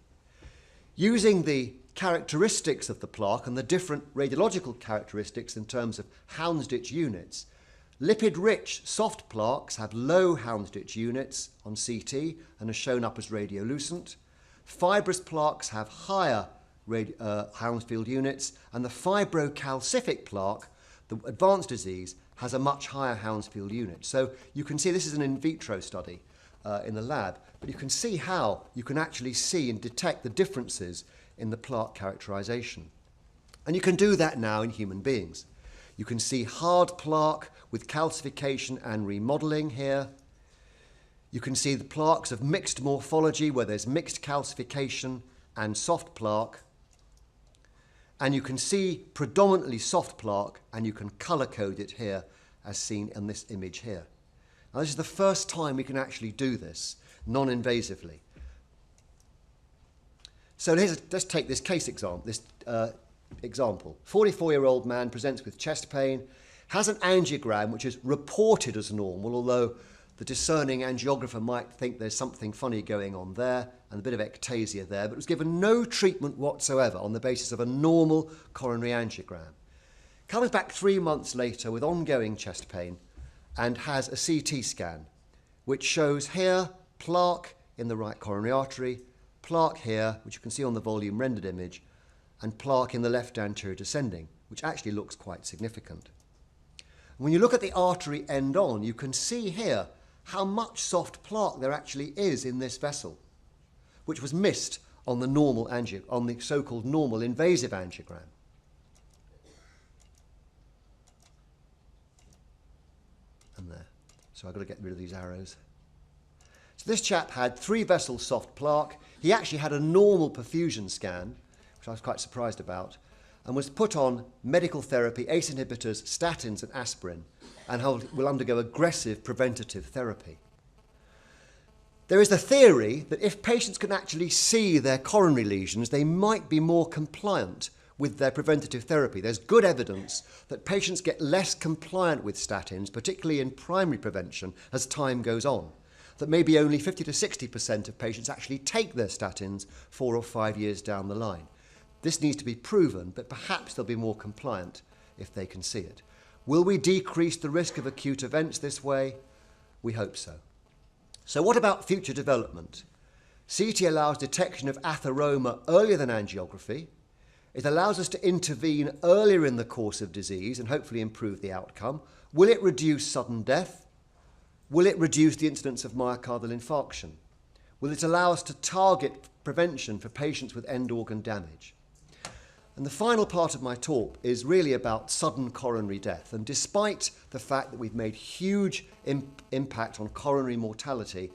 Using the characteristics of the plaque and the different radiological characteristics in terms of Houndsditch units, lipid-rich soft plaques have low Houndsditch units on CT and are shown up as radiolucent. Fibrous plaques have higher Hounsfield units, and the fibrocalcific plaque, the advanced disease, has a much higher Hounsfield unit. So you can see this is an in vitro study in the lab, but you can see how you can actually see and detect the differences in the plaque characterization. And you can do that now in human beings. You can see hard plaque with calcification and remodeling here. You can see the plaques of mixed morphology where there's mixed calcification and soft plaque. And you can see predominantly soft plaque, and you can colour code it here as seen in this image here. Now this is the first time we can actually do this non-invasively. So let's take this case example. Example, 44-year-old man presents with chest pain, has an angiogram which is reported as normal, although the discerning angiographer might think there's something funny going on there and a bit of ectasia there, but was given no treatment whatsoever on the basis of a normal coronary angiogram. Comes back 3 months later with ongoing chest pain and has a CT scan, which shows here plaque in the right coronary artery, plaque here, which you can see on the volume rendered image, and plaque in the left anterior descending, which actually looks quite significant. When you look at the artery end on, you can see here how much soft plaque there actually is in this vessel, which was missed on the so-called normal invasive angiogram. And there. So I've got to get rid of these arrows. So So this chap had 3-vessel soft plaque. He actually had a normal perfusion scan, which I was quite surprised about, and was put on medical therapy, ACE inhibitors, statins and aspirin, and will undergo aggressive preventative therapy. There is the theory that if patients can actually see their coronary lesions, they might be more compliant with their preventative therapy. There's good evidence that patients get less compliant with statins, particularly in primary prevention, as time goes on. That maybe only 50 to 60% of patients actually take their statins 4 or 5 years down the line. This needs to be proven, but perhaps they'll be more compliant if they can see it. Will we decrease the risk of acute events this way? We hope so. So what about future development? CT allows detection of atheroma earlier than angiography. It allows us to intervene earlier in the course of disease and hopefully improve the outcome. Will it reduce sudden death? Will it reduce the incidence of myocardial infarction? Will it allow us to target prevention for patients with end organ damage? And the final part of my talk is really about sudden coronary death. And despite the fact that we've made huge impact on coronary mortality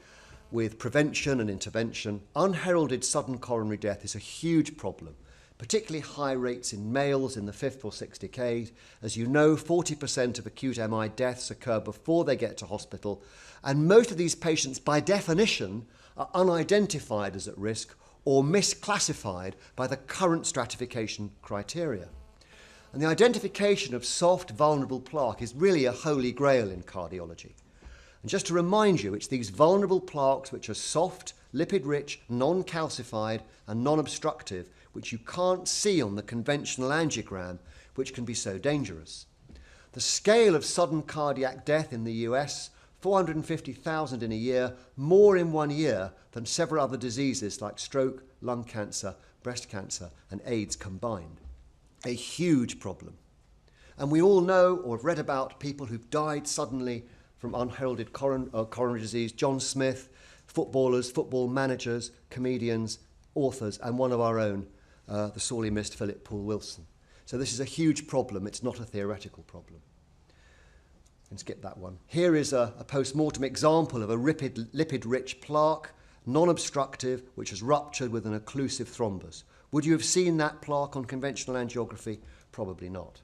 with prevention and intervention, unheralded sudden coronary death is a huge problem, particularly high rates in males in the 5th or 6th decade. As you know, 40% of acute MI deaths occur before they get to hospital, and most of these patients, by definition, are unidentified as at risk or misclassified by the current stratification criteria. And the identification of soft, vulnerable plaque is really a holy grail in cardiology. And just to remind you, it's these vulnerable plaques which are soft, lipid-rich, non-calcified and non-obstructive, which you can't see on the conventional angiogram, which can be so dangerous. The scale of sudden cardiac death in the US, 450,000 in a year, more in 1 year than several other diseases like stroke, lung cancer, breast cancer and AIDS combined. A huge problem. And we all know or have read about people who've died suddenly from unheralded coronary disease. John Smith, footballers, football managers, comedians, authors, and one of our own, the sorely missed Philip Paul Wilson. So this is a huge problem. It's not a theoretical problem. And skip that one. Here is a post-mortem example of a lipid-rich plaque, non-obstructive, which has ruptured with an occlusive thrombus. Would you have seen that plaque on conventional angiography? Probably not.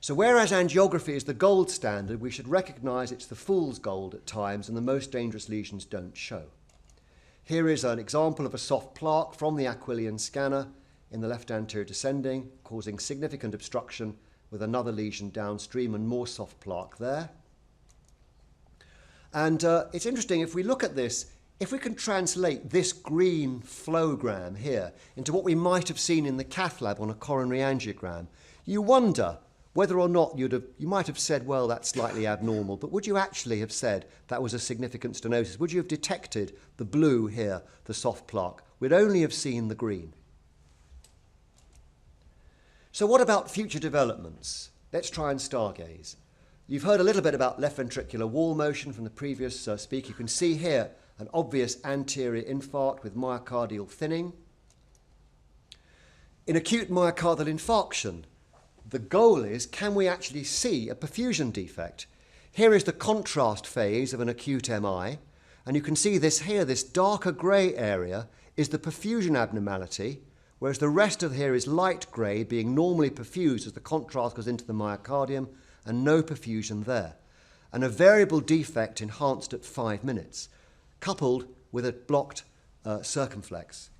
So whereas angiography is the gold standard, we should recognise it's the fool's gold at times, and the most dangerous lesions don't show. Here is an example of a soft plaque from the Aquilian scanner in the left anterior descending, causing significant obstruction with another lesion downstream and more soft plaque there. And it's interesting, if we look at this, if we can translate this green flowgram here into what we might have seen in the cath lab on a coronary angiogram, you wonder whether or not you might have said, well, that's slightly abnormal, but would you actually have said that was a significant stenosis? Would you have detected the blue here, the soft plaque? We'd only have seen the green. So what about future developments? Let's try and stargaze. You've heard a little bit about left ventricular wall motion from the previous speaker. You can see here an obvious anterior infarct with myocardial thinning. In acute myocardial infarction, the goal is, can we actually see a perfusion defect? Here is the contrast phase of an acute MI, and you can see this here, this darker grey area is the perfusion abnormality, whereas the rest of here is light grey, being normally perfused as the contrast goes into the myocardium, and no perfusion there. And a variable defect enhanced at 5 minutes, coupled with a blocked circumflex.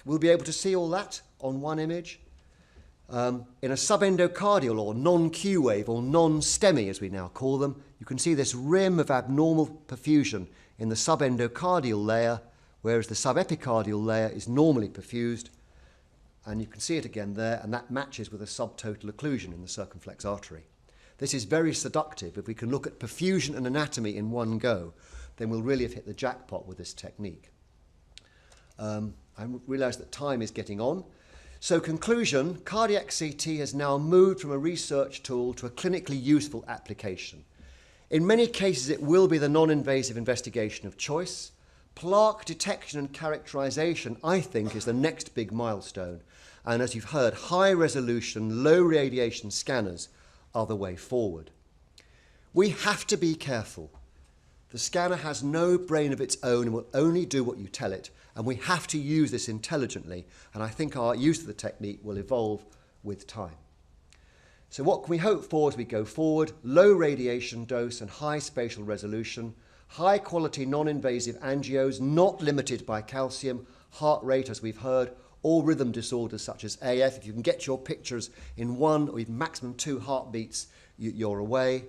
We'll be able to see all that on one image. In a subendocardial or non-Q wave or non-STEMI, as we now call them, you can see this rim of abnormal perfusion in the subendocardial layer, whereas the subepicardial layer is normally perfused. And you can see it again there, and that matches with a subtotal occlusion in the circumflex artery. This is very seductive. If we can look at perfusion and anatomy in one go, then we'll really have hit the jackpot with this technique. I realise that time is getting on. So conclusion, cardiac CT has now moved from a research tool to a clinically useful application. In many cases, it will be the non-invasive investigation of choice. Plaque detection and characterization, I think, is the next big milestone. And as you've heard, high-resolution, low-radiation scanners are the way forward. We have to be careful. The scanner has no brain of its own and will only do what you tell it, and we have to use this intelligently, and I think our use of the technique will evolve with time. So what can we hope for as we go forward? Low radiation dose and high spatial resolution, high quality non-invasive angios not limited by calcium, heart rate as we've heard, or rhythm disorders such as AF. If you can get your pictures in 1 or even maximum 2 heartbeats, you're away.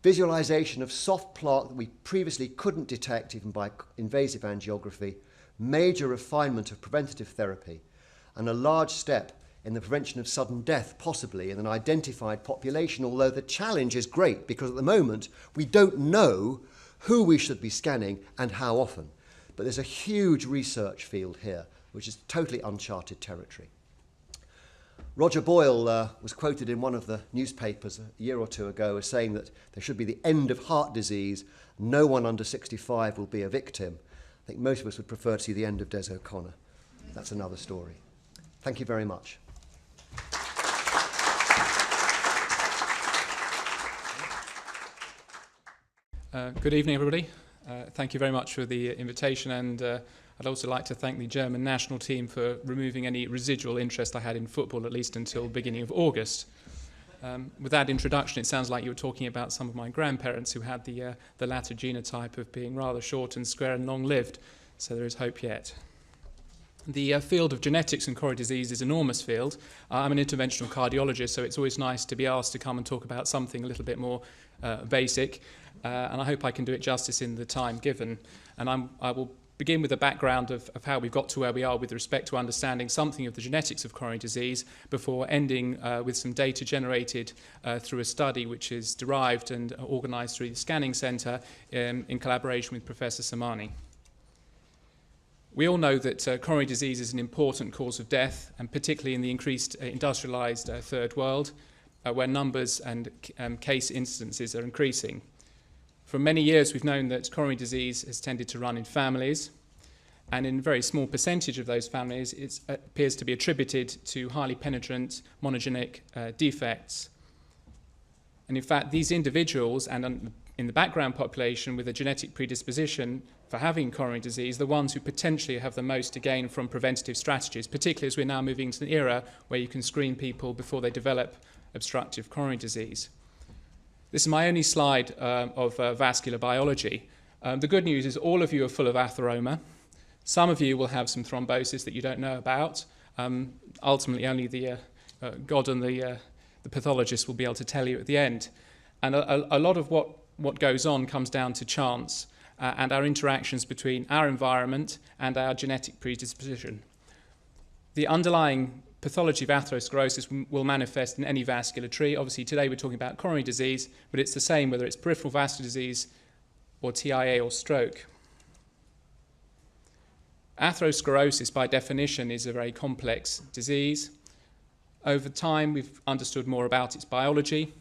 Visualization of soft plaque that we previously couldn't detect even by invasive angiography, major refinement of preventative therapy, and a large step in the prevention of sudden death, possibly in an identified population, although the challenge is great because at the moment we don't know who we should be scanning and how often. But there's a huge research field here, which is totally uncharted territory. Roger Boyle was quoted in one of the newspapers a year or 2 ago as saying that there should be the end of heart disease. No one under 65 will be a victim. I think most of us would prefer to see the end of Des O'Connor. That's another story. Thank you very much. Good evening, everybody. Thank you very much for the invitation, and I'd also like to thank the German national team for removing any residual interest I had in football, at least until beginning of August. With that introduction, it sounds like you were talking about some of my grandparents who had the latter genotype of being rather short and square and long-lived, so there is hope yet. The field of genetics and coronary disease is an enormous field. I'm an interventional cardiologist, so it's always nice to be asked to come and talk about something a little bit more basic, and I hope I can do it justice in the time given. And I will begin with a background of how we've got to where we are with respect to understanding something of the genetics of coronary disease before ending with some data generated through a study which is derived and organised through the Scanning Centre in collaboration with Professor Samani. We all know that coronary disease is an important cause of death, and particularly in the increased industrialised third world, where numbers and case incidences are increasing. For many years, we've known that coronary disease has tended to run in families, and in a very small percentage of those families, it appears to be attributed to highly penetrant monogenic defects. And in fact, these individuals, and in the background population with a genetic predisposition for having coronary disease, the ones who potentially have the most to gain from preventative strategies, particularly as we're now moving into an era where you can screen people before they develop obstructive coronary disease. This is my only slide of vascular biology. The good news is all of you are full of atheroma. Some of you will have some thrombosis that you don't know about. Ultimately, only the God and the pathologist will be able to tell you at the end. And a lot of what goes on comes down to chance and our interactions between our environment and our genetic predisposition. The underlying pathology of atherosclerosis will manifest in any vascular tree. Obviously, today we're talking about coronary disease, but it's the same whether it's peripheral vascular disease or TIA or stroke. Atherosclerosis, by definition, is a very complex disease. Over time, we've understood more about its biology,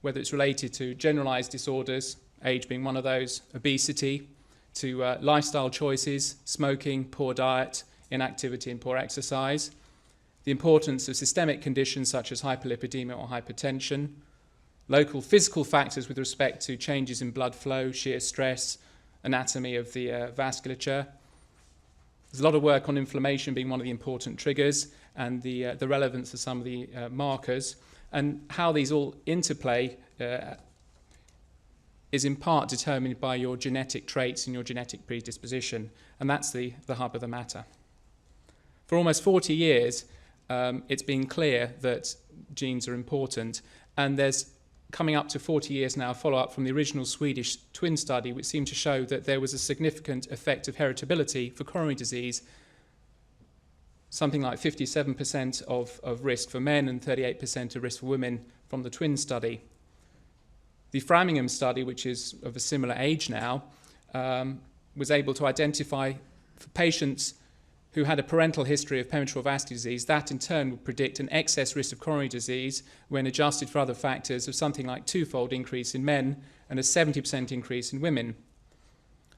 whether it's related to generalized disorders, age being one of those, obesity, to lifestyle choices, smoking, poor diet, inactivity and poor exercise, the importance of systemic conditions such as hyperlipidemia or hypertension, local physical factors with respect to changes in blood flow, shear stress, anatomy of the vasculature. There's a lot of work on inflammation being one of the important triggers and the relevance of some of the markers, and how these all interplay is in part determined by your genetic traits and your genetic predisposition, and that's the hub of the matter. For almost 40 years, it's been clear that genes are important, and there's coming up to 40 years now follow-up from the original Swedish twin study, which seemed to show that there was a significant effect of heritability for coronary disease, something like 57% of risk for men and 38% of risk for women from the twin study. The Framingham study, which is of a similar age now, was able to identify for patients who had a parental history of peripheral vascular disease, that in turn would predict an excess risk of coronary disease when adjusted for other factors of something like twofold increase in men and a 70% increase in women.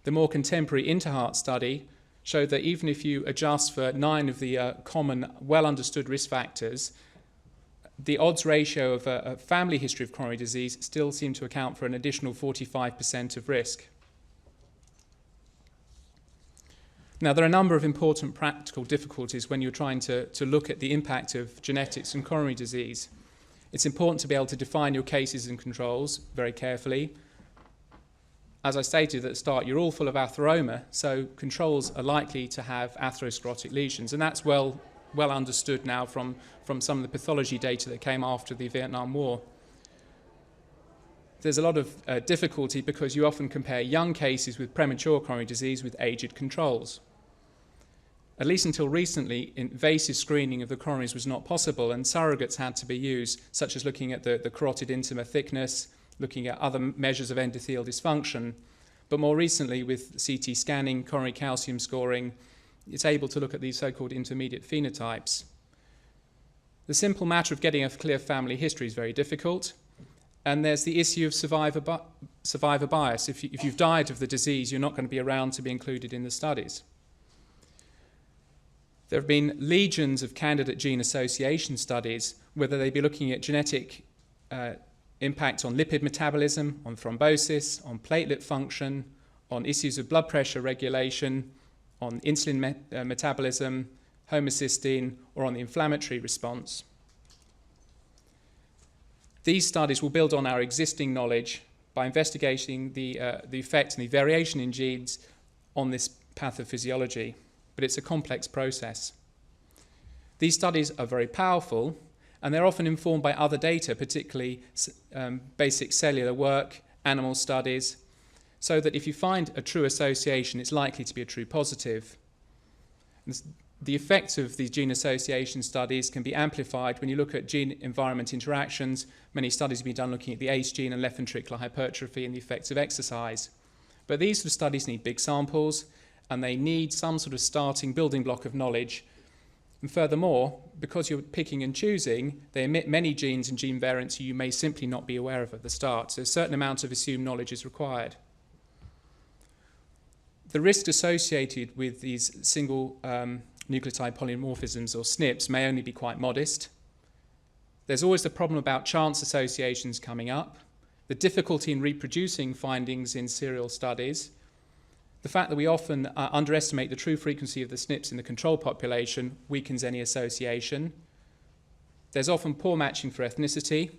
The more contemporary Interheart study showed that even if you adjust for 9 of the common, well-understood risk factors, the odds ratio of a family history of coronary disease still seemed to account for an additional 45% of risk. Now, there are a number of important practical difficulties when you're trying to look at the impact of genetics and coronary disease. It's important to be able to define your cases and controls very carefully. As I stated at the start, you're all full of atheroma, so controls are likely to have atherosclerotic lesions, and that's well understood now from some of the pathology data that came after the Vietnam War. There's a lot of difficulty because you often compare young cases with premature coronary disease with aged controls. At least until recently, invasive screening of the coronaries was not possible, and surrogates had to be used, such as looking at the carotid intima thickness, looking at other measures of endothelial dysfunction. But more recently, with CT scanning, coronary calcium scoring, it's able to look at these so-called intermediate phenotypes. The simple matter of getting a clear family history is very difficult, and there's the issue of survivor bias. If you've died of the disease, you're not going to be around to be included in the studies. There have been legions of candidate gene association studies, whether they be looking at genetic impact on lipid metabolism, on thrombosis, on platelet function, on issues of blood pressure regulation, on insulin metabolism, homocysteine, or on the inflammatory response. These studies will build on our existing knowledge by investigating the effect and the variation in genes on this pathophysiology, but it's a complex process. These studies are very powerful, and they're often informed by other data, particularly basic cellular work, animal studies, so that if you find a true association, it's likely to be a true positive. The effects of these gene association studies can be amplified when you look at gene-environment interactions. Many studies have been done looking at the ACE gene and left ventricular hypertrophy and the effects of exercise. But these sort of studies need big samples, and they need some sort of starting building block of knowledge. And furthermore, because you're picking and choosing, they emit many genes and gene variants you may simply not be aware of at the start. So a certain amount of assumed knowledge is required. The risks associated with these single nucleotide polymorphisms, or SNPs, may only be quite modest. There's always the problem about chance associations coming up, the difficulty in reproducing findings in serial studies, the fact that we often underestimate the true frequency of the SNPs in the control population weakens any association. There's often poor matching for ethnicity,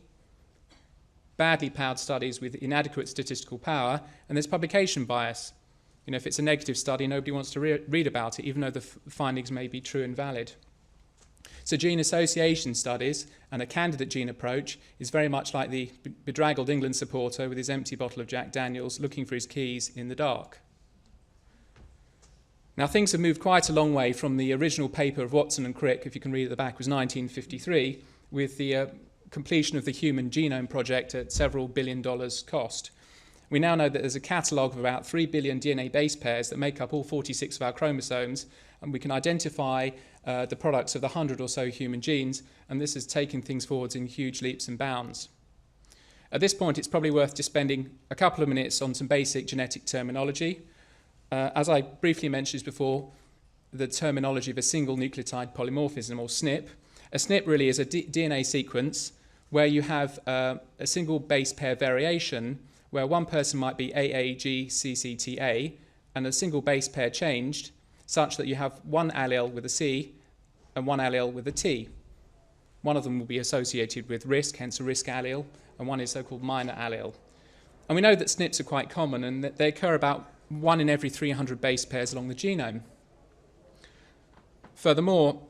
badly powered studies with inadequate statistical power, and there's publication bias. You know, if it's a negative study, nobody wants to read about it, even though the findings may be true and valid. So gene association studies and a candidate gene approach is very much like the bedraggled England supporter with his empty bottle of Jack Daniels looking for his keys in the dark. Now, things have moved quite a long way from the original paper of Watson and Crick, if you can read at the back, was 1953, with the completion of the Human Genome Project at several $1 billion cost. We now know that there's a catalogue of about 3 billion DNA base pairs that make up all 46 of our chromosomes, and we can identify the products of the 100 or so human genes, and this has taken things forwards in huge leaps and bounds. At this point, it's probably worth just spending a couple of minutes on some basic genetic terminology. As I briefly mentioned before, the terminology of a single nucleotide polymorphism, or SNP. A SNP really is a DNA sequence where you have a single base pair variation where one person might be AAGCCTA and a single base pair changed such that you have one allele with a C and one allele with a T. One of them will be associated with risk, hence a risk allele, and one is so-called minor allele. And we know that SNPs are quite common and that they occur about 1 in every 300 base pairs along the genome. Furthermore,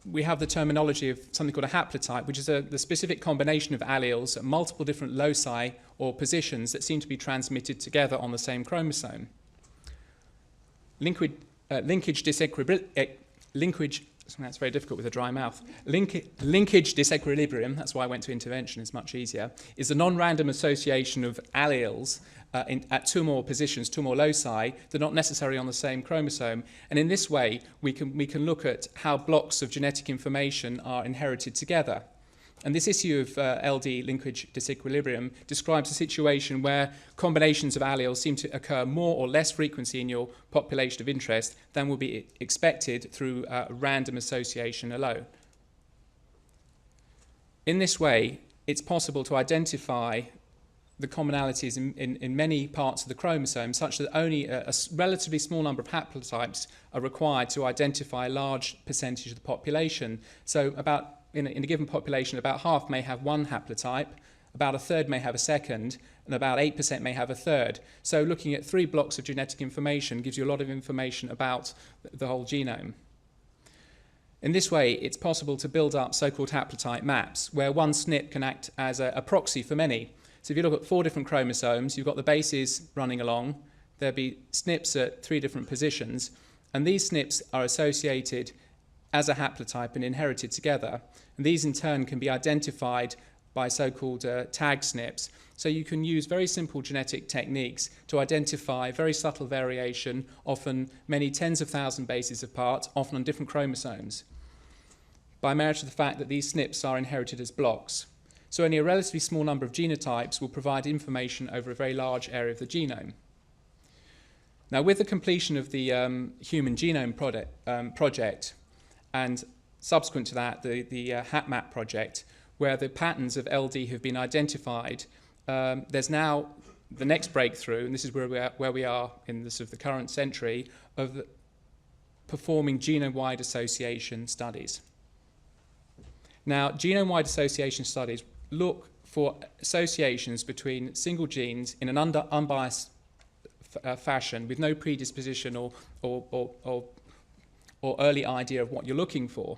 we have the terminology of something called a haplotype, which is the specific combination of alleles at multiple different loci or positions that seem to be transmitted together on the same chromosome. Linkage that's very difficult with a dry mouth. Linkage disequilibrium, that's why I went to intervention, it's much easier, is a non-random association of alleles at two more positions, two more loci, they're not necessarily on the same chromosome. And in this way, we can look at how blocks of genetic information are inherited together. And this issue of LD, linkage disequilibrium, describes a situation where combinations of alleles seem to occur more or less frequency in your population of interest than would be expected through random association alone. In this way, it's possible to identify the commonalities in many parts of the chromosome, such that only a relatively small number of haplotypes are required to identify a large percentage of the population. So in a given population, about half may have one haplotype, about a third may have a second, and about 8% may have a third. So looking at 3 blocks of genetic information gives you a lot of information about the whole genome. In this way, it's possible to build up so-called haplotype maps, where one SNP can act as a proxy for many. So if you look at 4 different chromosomes, you've got the bases running along, there'll be SNPs at 3 different positions, and these SNPs are associated as a haplotype and inherited together. And these in turn can be identified by so-called tag SNPs. So you can use very simple genetic techniques to identify very subtle variation, often many tens of thousand bases apart, often on different chromosomes, by merit of the fact that these SNPs are inherited as blocks. So only a relatively small number of genotypes will provide information over a very large area of the genome. Now, with the completion of the Human Genome project, and subsequent to that, the HapMap project, where the patterns of LD have been identified, there's now the next breakthrough, and this is where we are in the, sort of the current century, of performing genome-wide association studies. Now, genome-wide association studies look for associations between single genes in an unbiased fashion, with no predisposition or early idea of what you're looking for.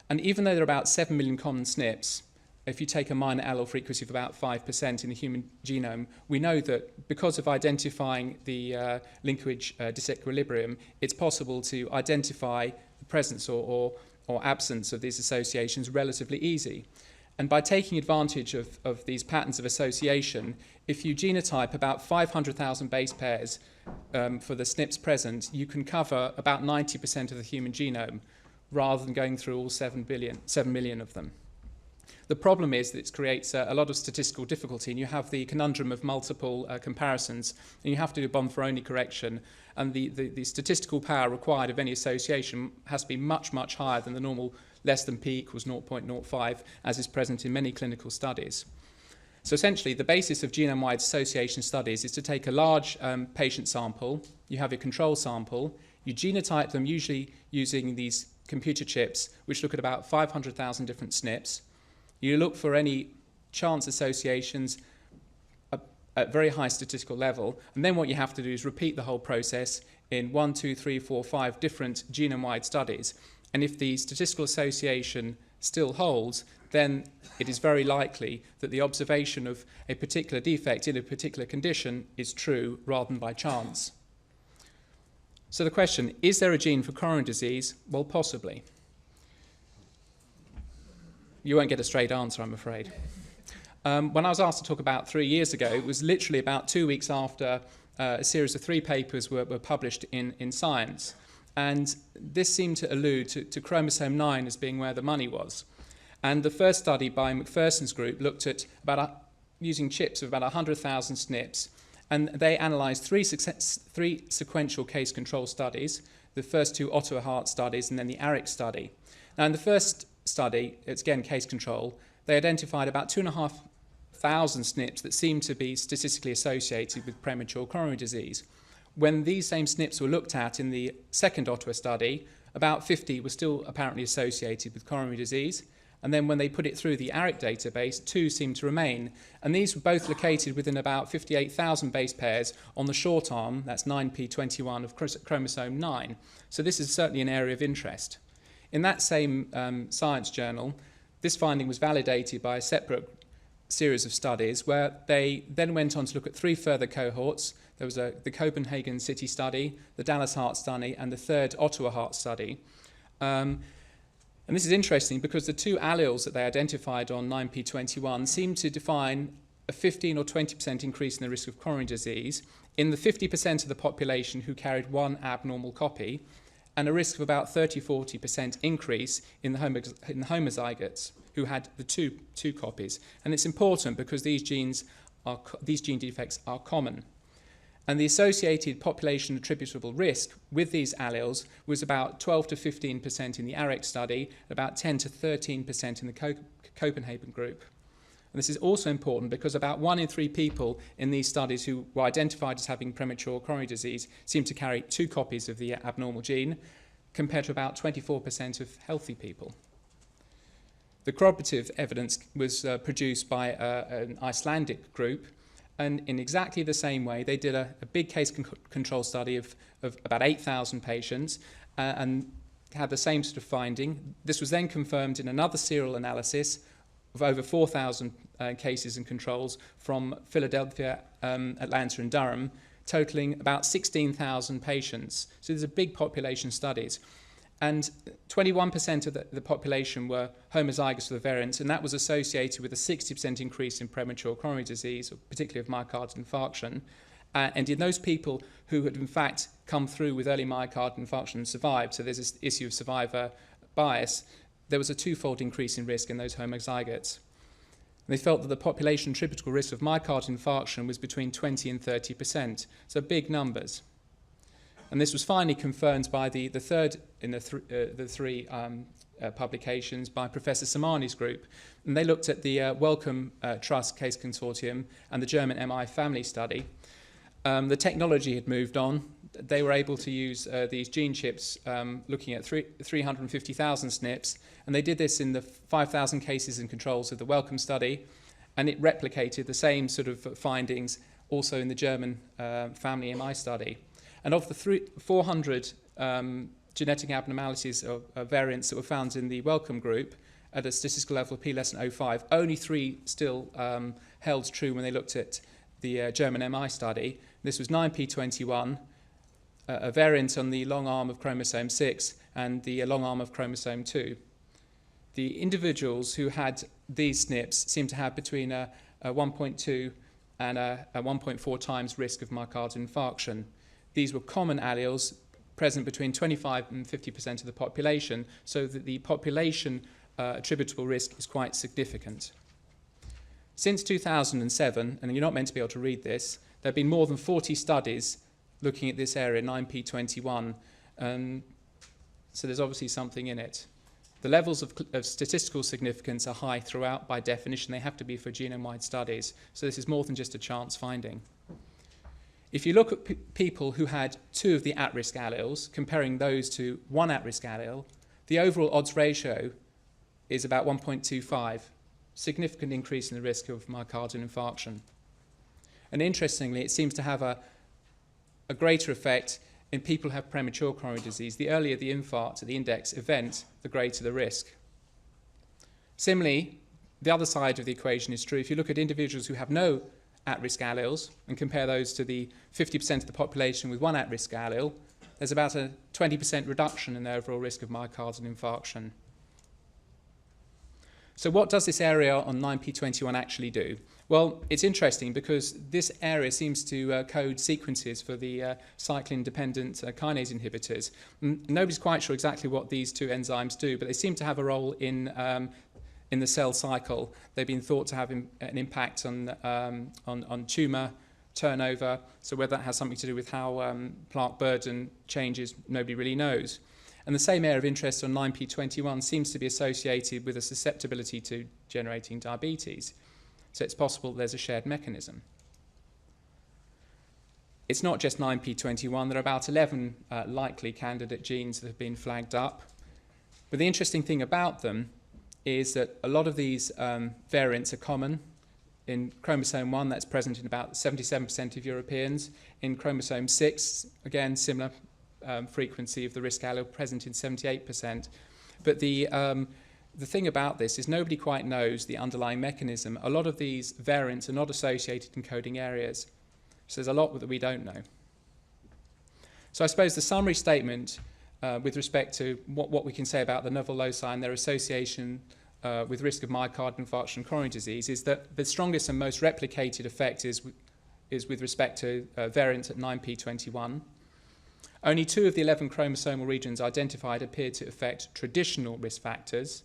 And even though there are about 7 million common SNPs, if you take a minor allele frequency of about 5% in the human genome, we know that because of identifying the linkage disequilibrium, it's possible to identify the presence or absence of these associations relatively easy. And by taking advantage of these patterns of association, if you genotype about 500,000 base pairs for the SNPs present, you can cover about 90% of the human genome, rather than going through all 7 million of them. The problem is that it creates a lot of statistical difficulty, and you have the conundrum of multiple comparisons, and you have to do Bonferroni correction, and the statistical power required of any association has to be much, much higher than the normal less than p equals 0.05, as is present in many clinical studies. So essentially, the basis of genome-wide association studies is to take a large patient sample, you have a control sample, you genotype them usually using these computer chips, which look at about 500,000 different SNPs. You look for any chance associations at very high statistical level, and then what you have to do is repeat the whole process in 1, 2, 3, 4, 5 different genome-wide studies. And if the statistical association still holds, then it is very likely that the observation of a particular defect in a particular condition is true rather than by chance. So the question, is there a gene for coronary disease? Well, possibly. You won't get a straight answer, I'm afraid. When I was asked to talk about 3 years ago, it was literally about 2 weeks after a series of 3 papers were published in Science. And this seemed to allude to chromosome 9 as being where the money was. And the first study by McPherson's group looked at using chips of about 100,000 SNPs, and they analysed 3 sequential case control studies, the first 2 Ottawa Heart studies and then the ARIC study. Now in the first study, it's again case control, they identified about 2,500 SNPs that seemed to be statistically associated with premature coronary disease. When these same SNPs were looked at in the second Ottawa study, about 50 were still apparently associated with coronary disease. And then when they put it through the ARIC database, 2 seemed to remain. And these were both located within about 58,000 base pairs on the short arm, that's 9p21 of chromosome 9. So this is certainly an area of interest. In that same Science journal, this finding was validated by a separate series of studies where they then went on to look at 3 further cohorts. There was the Copenhagen City study, the Dallas Heart study, and the third Ottawa Heart study. And this is interesting because the 2 alleles that they identified on 9p21 seem to define a 15 or 20% increase in the risk of coronary disease in the 50% of the population who carried 1 abnormal copy, and a risk of about 30-40% increase in the homozygotes who had the two copies. And it's important because these gene defects are common. And the associated population attributable risk with these alleles was about 12 to 15% in the ARIC study, about 10 to 13% in the Copenhagen group. And this is also important because about 1 in 3 people in these studies who were identified as having premature coronary disease seem to carry 2 copies of the abnormal gene, compared to about 24% of healthy people. The corroborative evidence was produced by an Icelandic group, and in exactly the same way, they did a big case control study of about 8,000 patients and had the same sort of finding. This was then confirmed in another serial analysis of over 4,000 cases and controls from Philadelphia, Atlanta and Durham, totaling about 16,000 patients. So these are big population studies. And 21% of the population were homozygous for the variant, and that was associated with a 60% increase in premature coronary disease, particularly of myocardial infarction. And in those people who had in fact come through with early myocardial infarction and survived, so there's this issue of survivor bias, there was a 2-fold increase in risk in those homozygotes. And they felt that the population attributable risk of myocardial infarction was between 20 and 30%, so big numbers. And this was finally confirmed by the third in the three publications by Professor Samani's group. And they looked at the Wellcome Trust Case Consortium and the German MI family study. The technology had moved on. They were able to use these gene chips looking at 350,000 SNPs, and they did this in the 5,000 cases and controls of the Wellcome study, and it replicated the same sort of findings also in the German family MI study. And of the 400 genetic abnormalities or variants that were found in the Wellcome group at a statistical level of p less than 0.05, only 3 still held true when they looked at the German MI study. This was 9p21, a variant on the long arm of chromosome 6 and the long arm of chromosome 2. The individuals who had these SNPs seemed to have between a 1.2 and a 1.4 times risk of myocardial infarction. These were common alleles present between 25 and 50% of the population, so that the population attributable risk is quite significant. Since 2007, and you're not meant to be able to read this, there have been more than 40 studies looking at this area, 9p21, so there's obviously something in it. The levels of statistical significance are high throughout by definition. They have to be for genome-wide studies, so this is more than just a chance finding. If you look at people who had 2 of the at-risk alleles, comparing those to 1 at-risk allele, the overall odds ratio is about 1.25, significant increase in the risk of myocardial infarction. And interestingly, it seems to have a greater effect in people who have premature coronary disease. The earlier the infarct, the index event, the greater the risk. Similarly, the other side of the equation is true. If you look at individuals who have no at-risk alleles and compare those to the 50% of the population with 1 at-risk allele, there's about a 20% reduction in their overall risk of myocardial infarction. So what does this area on 9p21 actually do? Well, it's interesting because this area seems to code sequences for the cyclin-dependent kinase inhibitors. Nobody's quite sure exactly what these 2 enzymes do, but they seem to have a role in the cell cycle. They've been thought to have an impact on tumour turnover, so whether that has something to do with how plaque burden changes, nobody really knows. And the same area of interest on 9p21 seems to be associated with a susceptibility to generating diabetes. So it's possible there's a shared mechanism. It's not just 9p21, there are about 11 likely candidate genes that have been flagged up. But the interesting thing about them is that a lot of these variants are common. In chromosome 1, that's present in about 77% of Europeans. In chromosome 6, again, similar frequency of the risk allele present in 78%. But the thing about this is nobody quite knows the underlying mechanism. A lot of these variants are not associated in coding areas. So there's a lot that we don't know. So I suppose the summary statement with respect to what we can say about the novel loci and their association with risk of myocardial infarction and coronary disease is that the strongest and most replicated effect is with respect to variants at 9p21. Only 2 of the 11 chromosomal regions identified appear to affect traditional risk factors.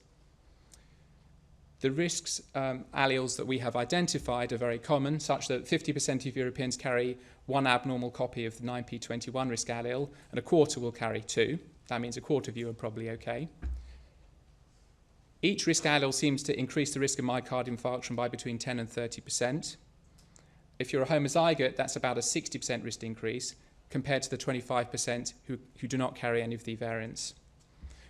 The risks alleles that we have identified are very common, such that 50% of Europeans carry 1 abnormal copy of the 9p21 risk allele, and a quarter will carry 2. That means a quarter of you are probably okay. Each risk allele seems to increase the risk of myocardial infarction by between 10 and 30%. If you're a homozygote, that's about a 60% risk increase compared to the 25% who do not carry any of the variants.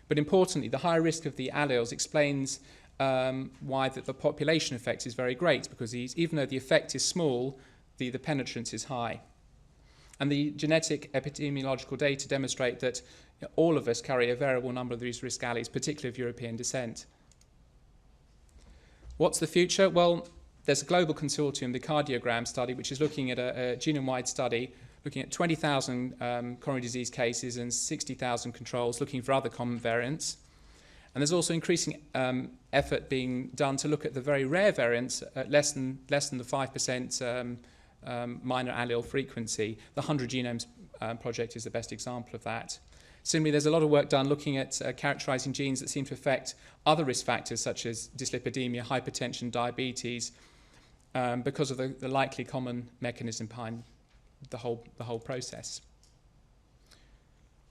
But importantly, the higher risk of the alleles explains why the population effect is very great, because even though the effect is small, the penetrance is high. And the genetic epidemiological data demonstrate that all of us carry a variable number of these risk alleles, particularly of European descent. What's the future? Well, there's a global consortium, the Cardiogram study, which is looking at a genome-wide study, looking at 20,000 coronary disease cases and 60,000 controls, looking for other common variants. And there's also increasing effort being done to look at the very rare variants at less than the 5% minor allele frequency. The 100 Genomes project is the best example of that. Similarly, there's a lot of work done looking at characterizing genes that seem to affect other risk factors such as dyslipidemia, hypertension, diabetes, because of the likely common mechanism behind the whole process.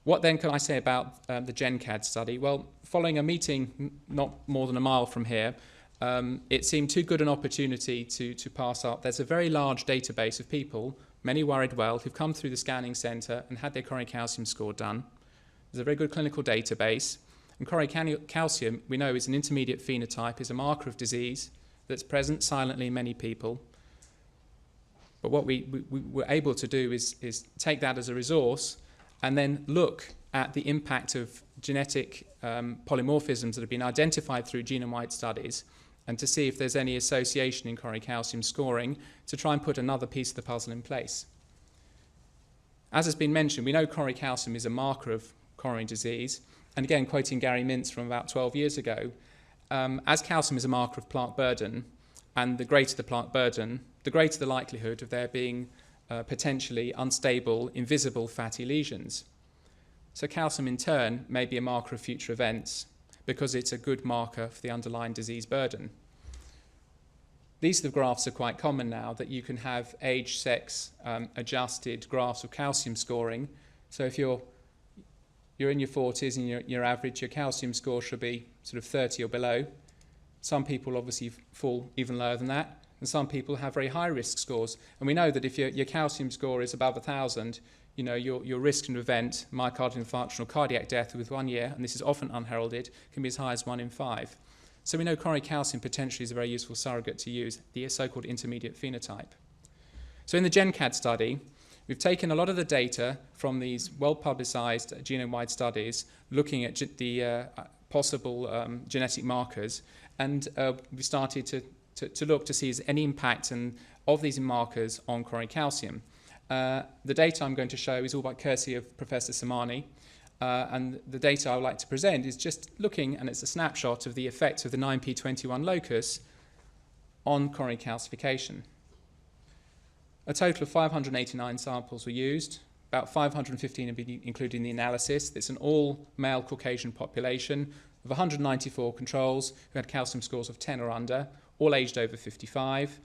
What then can I say about the GenCAD study? Well, following a meeting not more than a mile from here, it seemed too good an opportunity to pass up. There's a very large database of people, many worried well, who've come through the scanning centre and had their coronary calcium score done. There's a very good clinical database. And coronary calcium, we know, is an intermediate phenotype, is a marker of disease that's present silently in many people. But what we were able to do is take that as a resource and then look at the impact of genetic polymorphisms that have been identified through genome-wide studies, and to see if there's any association in coronary calcium scoring to try and put another piece of the puzzle in place. As has been mentioned, we know coronary calcium is a marker of coronary disease, and again, quoting Gary Mintz from about 12 years ago, as calcium is a marker of plaque burden, and the greater the plaque burden, the greater the likelihood of there being potentially unstable, invisible fatty lesions. So calcium in turn may be a marker of future events because it's a good marker for the underlying disease burden. These graphs are quite common now, that you can have age, sex adjusted graphs of calcium scoring. So if you're in your 40s and your average, your calcium score should be sort of 30 or below. Some people obviously fall even lower than that, and some people have very high risk scores. And we know that if your calcium score is above 1,000, you know, your risk to event myocardial infarction or cardiac death within 1 year, and this is often unheralded, can be as high as 1 in 5. So we know coronary calcium potentially is a very useful surrogate to use, the so-called intermediate phenotype. So in the GenCAD study, we've taken a lot of the data from these well-publicized genome-wide studies looking at the possible genetic markers, and we started to look to see is any impact of these markers on coronary calcium. The data I'm going to show is all by courtesy of Professor Samani, and the data I would like to present is just looking, and it's a snapshot of the effect of the 9p21 locus on coronary calcification. A total of 589 samples were used. About 515 have been included in the analysis. It's an all-male Caucasian population of 194 controls who had calcium scores of 10 or under, all aged over 55.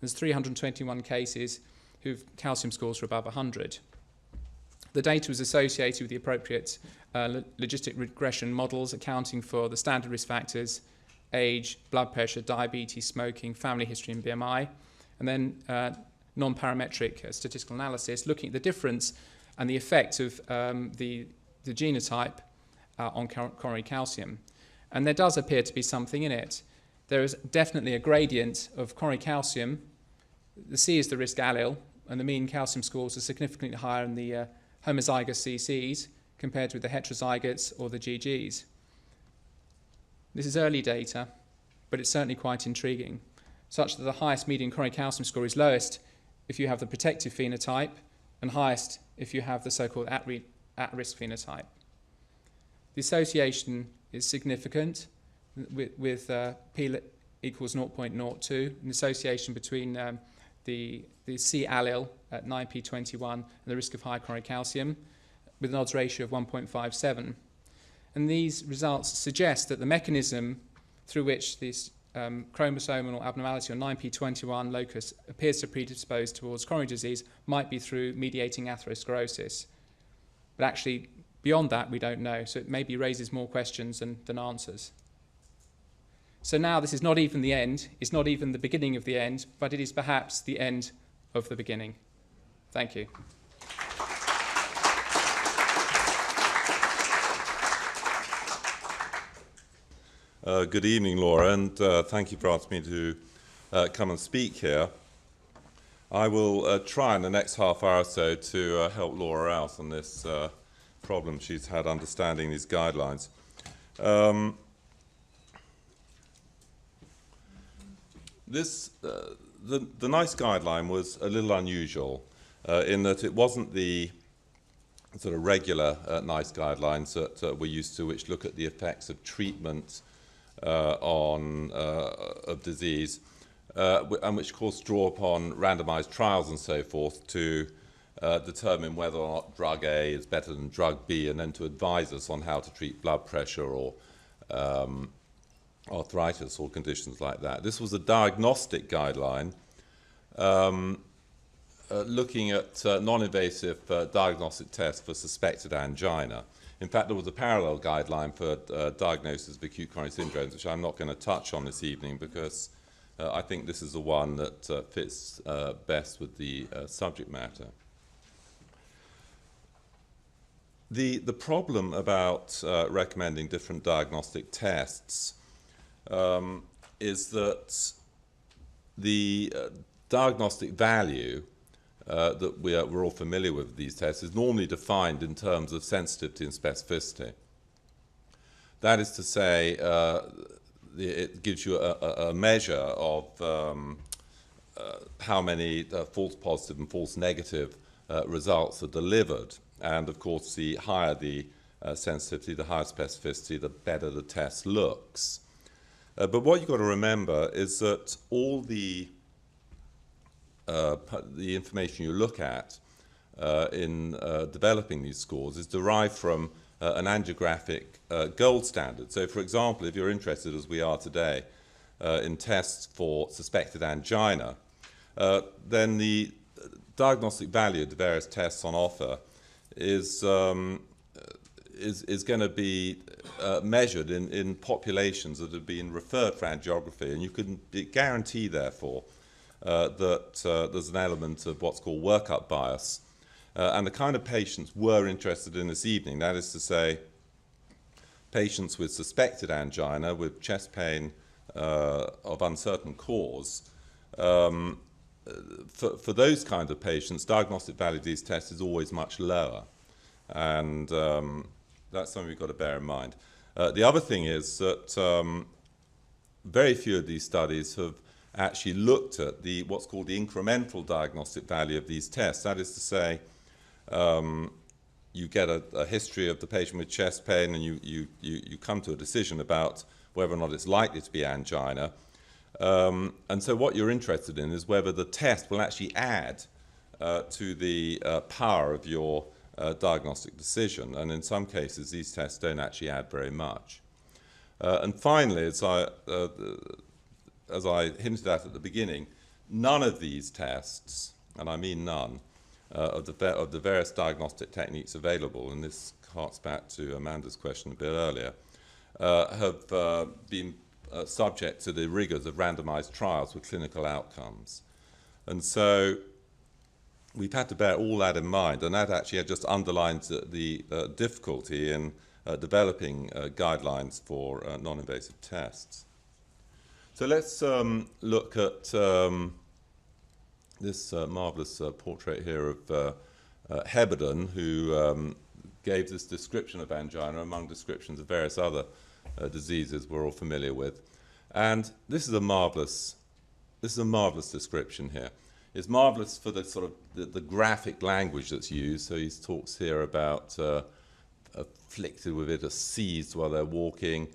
There's 321 cases whose calcium scores were above 100. The data was associated with the appropriate logistic regression models accounting for the standard risk factors, age, blood pressure, diabetes, smoking, family history and BMI, and then non-parametric statistical analysis looking at the difference and the effect of the genotype on coronary calcium. And there does appear to be something in it. There is definitely a gradient of coronary calcium. The C is the risk allele, and the mean calcium scores are significantly higher in the homozygous CCs compared with the heterozygotes or the GGs. This is early data, but it's certainly quite intriguing, such that the highest median coronary calcium score is lowest if you have the protective phenotype, and highest if you have the so-called at-risk phenotype. The association is significant with P equals 0.02, an association between the C allele at 9p21 and the risk of high coronary calcium, with an odds ratio of 1.57. And these results suggest that the mechanism through which this chromosomal abnormality on 9p21 locus appears to predispose towards coronary disease might be through mediating atherosclerosis. But actually, beyond that, we don't know, so it maybe raises more questions than answers. So now this is not even the end, it's not even the beginning of the end, but it is perhaps the end of the beginning. Thank you. Good evening, Laura, and thank you for asking me to come and speak here. I will try in the next half hour or so to help Laura out on this problem she's had understanding these guidelines. The NICE guideline was a little unusual in that it wasn't the sort of regular NICE guidelines that we're used to, which look at the effects of treatment of disease, and which of course draw upon randomized trials and so forth to determine whether or not drug A is better than drug B, and then to advise us on how to treat blood pressure or arthritis or conditions like that. This was a diagnostic guideline looking at non-invasive diagnostic tests for suspected angina. In fact, there was a parallel guideline for diagnosis of acute coronary syndromes, which I'm not going to touch on this evening because I think this is the one that fits best with the subject matter. The problem about recommending different diagnostic tests is that the diagnostic value that we're all familiar with these tests is normally defined in terms of sensitivity and specificity. That is to say, it gives you a measure of how many false positive and false negative results are delivered. And of course, the higher the sensitivity, the higher specificity, the better the test looks. But what you've got to remember is that all the information you look at in developing these scores is derived from an angiographic gold standard. So, for example, if you're interested, as we are today, in tests for suspected angina, then the diagnostic value of the various tests on offer is going to be measured in populations that have been referred for angiography, and you can guarantee, therefore, that there's an element of what's called workup bias. And the kind of patients we're interested in this evening, that is to say, patients with suspected angina, with chest pain of uncertain cause, for those kind of patients, diagnostic value of these tests is always much lower. And that's something we've got to bear in mind. The other thing is that very few of these studies have actually looked at what's called the incremental diagnostic value of these tests. That is to say, you get a history of the patient with chest pain, and you come to a decision about whether or not it's likely to be angina. And so what you're interested in is whether the test will actually add to the power of your diagnostic decision. And in some cases, these tests don't actually add very much. And finally, as I hinted at the beginning, none of these tests, and I mean none, of the various diagnostic techniques available, and this harks back to Amanda's question a bit earlier, have been subject to the rigors of randomized trials with clinical outcomes. And so we've had to bear all that in mind, and that actually just underlines the difficulty in developing guidelines for non-invasive tests. So let's look at this marvelous portrait here of Heberden, who gave this description of angina among descriptions of various other diseases we're all familiar with. And this is a marvelous description here. It's marvelous for the sort of the graphic language that's used. So he talks here about afflicted with it, or seized while they're walking,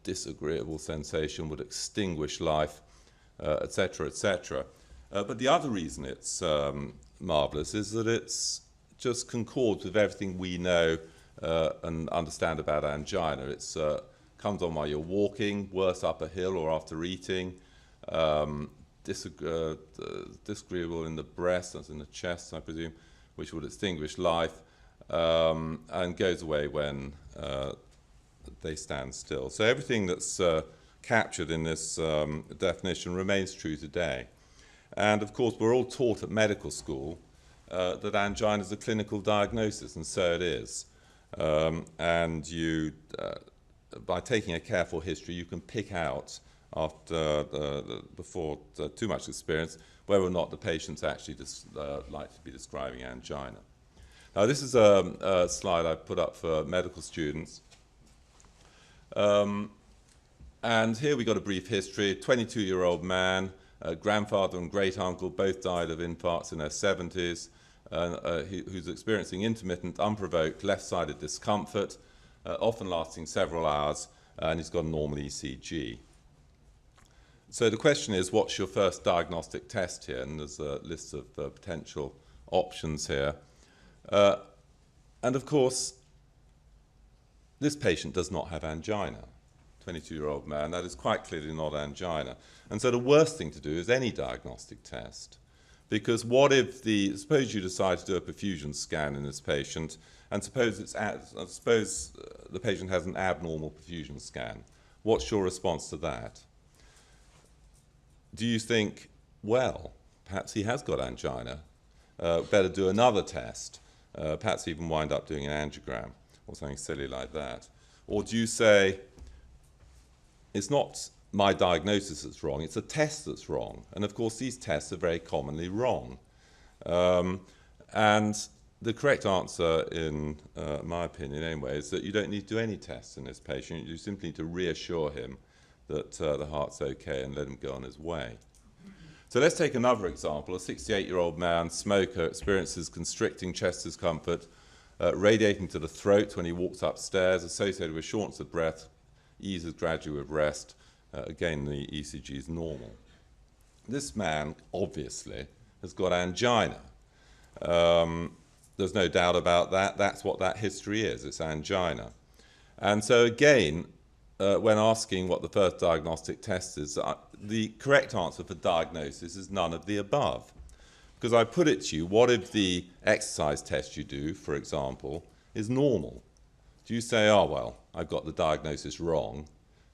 disagreeable sensation would extinguish life, etc., etc. But the other reason it's marvelous is that it's just concords with everything we know and understand about angina. It's comes on while you're walking, worse up a hill or after eating, disagreeable in the breast, that's in the chest, I presume, which would extinguish life, and goes away when they stand still. So everything that's captured in this definition remains true today. And of course, we're all taught at medical school that angina is a clinical diagnosis, and so it is. And you, by taking a careful history, you can pick out, after before too much experience, whether or not the patient's actually like to be describing angina. Now, this is a slide I put up for medical students. And here we got a brief history. 22-year-old man, grandfather and great-uncle both died of infarcts in their 70s, who's experiencing intermittent, unprovoked left-sided discomfort, often lasting several hours, and he's got a normal ECG. So the question is, what's your first diagnostic test here? And there's a list of potential options here. And of course, this patient does not have angina. 22-year-old man, that is quite clearly not angina. And so the worst thing to do is any diagnostic test. Because what if suppose you decide to do a perfusion scan in this patient, and suppose the patient has an abnormal perfusion scan. What's your response to that? Do you think, well, perhaps he has got angina, better do another test, perhaps even wind up doing an angiogram, or something silly like that? Or do you say, it's not my diagnosis that's wrong, it's a test that's wrong. And of course, these tests are very commonly wrong. And the correct answer, in my opinion anyway, is that you don't need to do any tests in this patient. You simply need to reassure him that the heart's okay and let him go on his way. So let's take another example. A 68-year-old man, smoker, experiences constricting chest discomfort, radiating to the throat when he walks upstairs, associated with shortness of breath, eases gradually with rest. Again, the ECG is normal. This man, obviously, has got angina. There's no doubt about that. That's what that history is. It's angina. And so again, when asking what the first diagnostic test is, the correct answer for diagnosis is none of the above. Because I put it to you, what if the exercise test you do, for example, is normal? Do you say, oh, well, I've got the diagnosis wrong?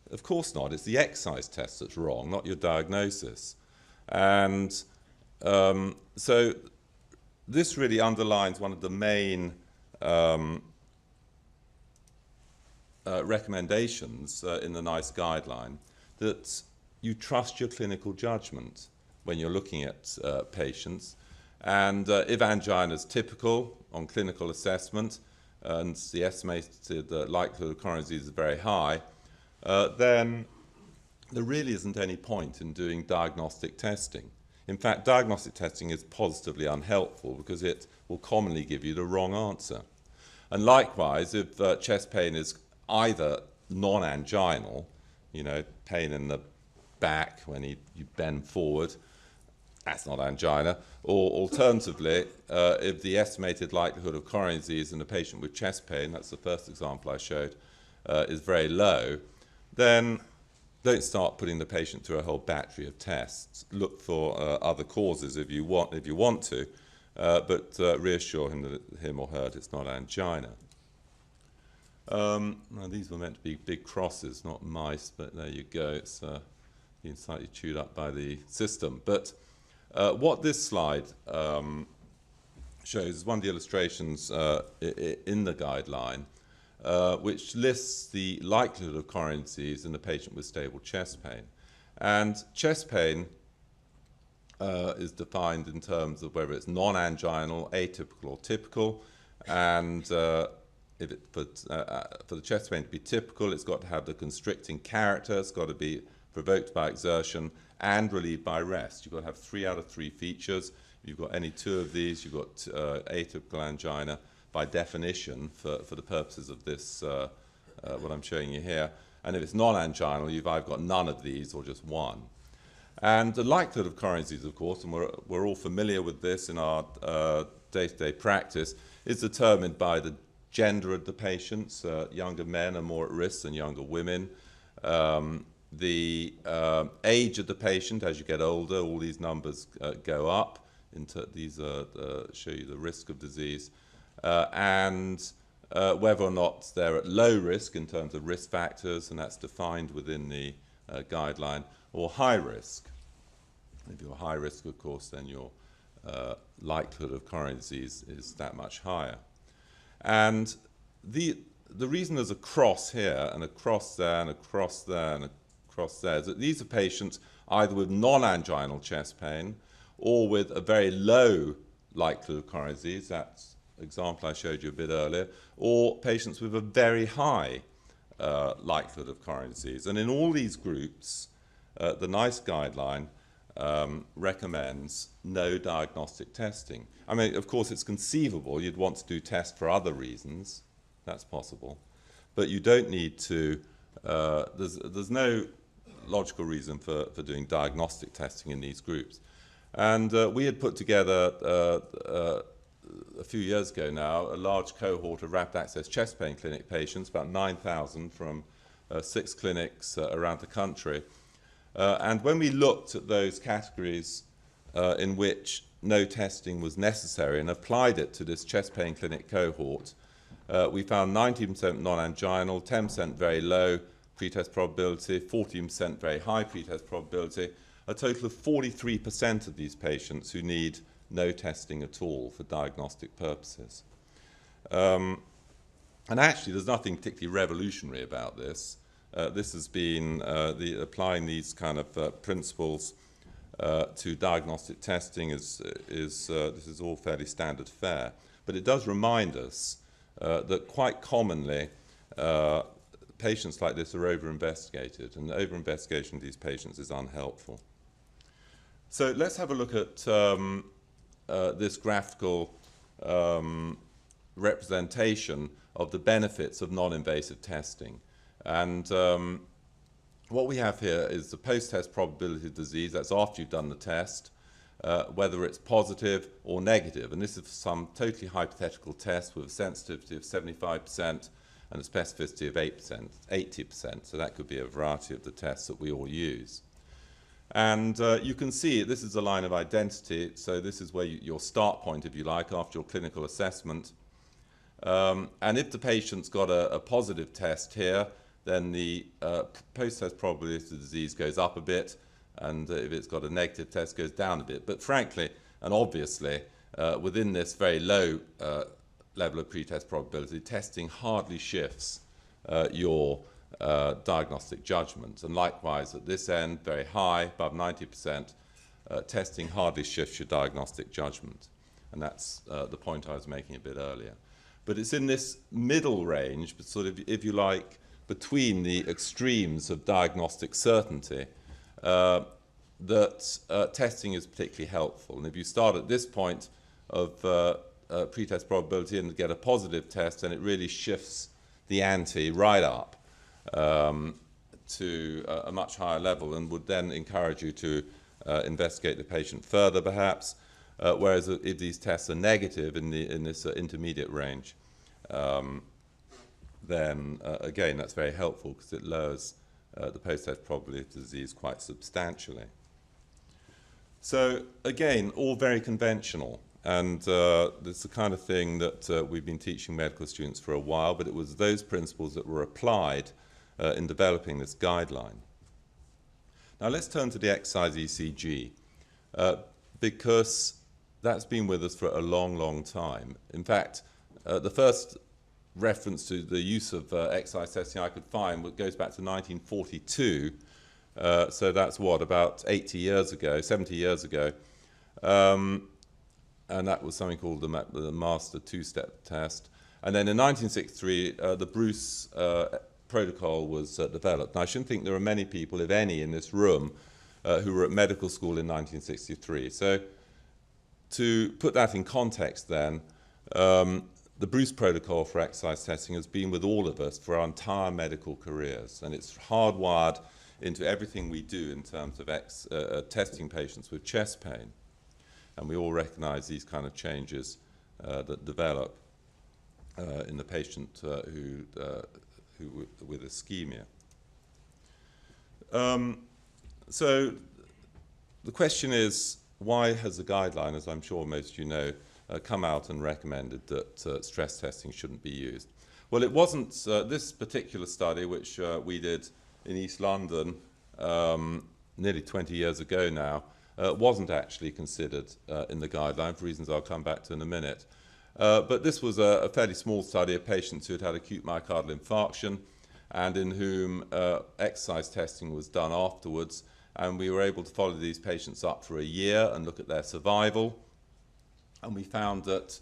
Of course not. It's the exercise test that's wrong, not your diagnosis. And so this really underlines one of the main recommendations in the NICE guideline, that you trust your clinical judgment when you're looking at patients. And if angina is typical on clinical assessment, and the estimated likelihood of coronary disease is very high, then there really isn't any point in doing diagnostic testing. In fact, diagnostic testing is positively unhelpful because it will commonly give you the wrong answer. And likewise, if chest pain is either non-anginal, you know, pain in the back when you bend forward, that's not angina. Or alternatively, if the estimated likelihood of coronary disease in a patient with chest pain, that's the first example I showed, is very low, then don't start putting the patient through a whole battery of tests. Look for other causes if you want to, but reassure him or her that it's not angina. Now these were meant to be big crosses, not mice, but there you go. It's been slightly chewed up by the system. But what this slide shows is one of the illustrations in the guideline, which lists the likelihood of coronary disease in a patient with stable chest pain. And chest pain is defined in terms of whether it's non-anginal, atypical, or typical. And for the chest pain to be typical, it's got to have the constricting character, it's got to be provoked by exertion, and relieved by rest. You've got to have 3 out of 3 features. If you've got any 2 of these, you've got atypical angina by definition for the purposes of this, what I'm showing you here. And if it's non-anginal, you've either got none of these or just 1. And the likelihood of coronary disease, of course, and we're all familiar with this in our day-to-day practice, is determined by the gender of the patients. Younger men are more at risk than younger women. The age of the patient, as you get older, all these numbers go up. These show you the risk of disease. And whether or not they're at low risk in terms of risk factors, and that's defined within the guideline, or high risk. If you're high risk, of course, then your likelihood of coronary disease is that much higher. And the reason there's a cross here and a cross there and a cross there and a cross there is that these are patients either with non-anginal chest pain or with a very low likelihood of coronary disease, that's the example I showed you a bit earlier, or patients with a very high likelihood of coronary disease. And in all these groups, the NICE guideline recommends no diagnostic testing. I mean, of course, it's conceivable you'd want to do tests for other reasons. That's possible. But you don't need to, there's no logical reason for doing diagnostic testing in these groups. And we had put together a few years ago now a large cohort of rapid access chest pain clinic patients, about 9,000 from 6 clinics around the country. And when we looked at those categories in which no testing was necessary and applied it to this chest pain clinic cohort, we found 19% non-anginal, 10% very low pretest probability, 14% very high pretest probability, a total of 43% of these patients who need no testing at all for diagnostic purposes. And actually, there's nothing particularly revolutionary about this. This has been applying these kind of principles to diagnostic testing this is all fairly standard fare. But it does remind us that quite commonly patients like this are over-investigated, and the over-investigation of these patients is unhelpful. So let's have a look at this graphical representation of the benefits of non-invasive testing. And what we have here is the post-test probability of disease. That's after you've done the test, whether it's positive or negative. And this is some totally hypothetical test with a sensitivity of 75% and a specificity of 80%. So that could be a variety of the tests that we all use. And you can see this is a line of identity. So this is where your start point, if you like, after your clinical assessment. And if the patient's got a positive test here, then the post-test probability of the disease goes up a bit, and if it's got a negative test, goes down a bit. But frankly, and obviously, within this very low level of pretest probability, testing hardly shifts your diagnostic judgment. And likewise, at this end, very high, above 90%, testing hardly shifts your diagnostic judgment. And that's the point I was making a bit earlier. But it's in this middle range, but sort of, if you like, between the extremes of diagnostic certainty, that testing is particularly helpful. And if you start at this point of pretest probability and get a positive test, then it really shifts the ante right up to a much higher level, and would then encourage you to investigate the patient further, perhaps. Whereas if these tests are negative in this intermediate range, then again, that's very helpful because it lowers the post-test probability of disease quite substantially. So again, all very conventional, and it's the kind of thing that we've been teaching medical students for a while, but it was those principles that were applied in developing this guideline. Now let's turn to the exercise ECG, because that's been with us for a long, long time. In fact, the first reference to the use of exercise testing I could find goes back to 1942. So that's what, about 80 years ago, 70 years ago. And that was something called the Master Two-Step Test. And then in 1963, the Bruce protocol was developed. Now, I shouldn't think there are many people, if any, in this room who were at medical school in 1963. So to put that in context then, the Bruce protocol for exercise testing has been with all of us for our entire medical careers, and it's hardwired into everything we do in terms of testing patients with chest pain. And we all recognize these kind of changes that develop in the patient who with ischemia. So the question is, why has the guideline, as I'm sure most of you know, come out and recommended that stress testing shouldn't be used? Well, it wasn't this particular study, which we did in East London nearly 20 years ago now, wasn't actually considered in the guideline for reasons I'll come back to in a minute. But this was a fairly small study of patients who had had acute myocardial infarction and in whom exercise testing was done afterwards. And we were able to follow these patients up for a year and look at their survival. And we found that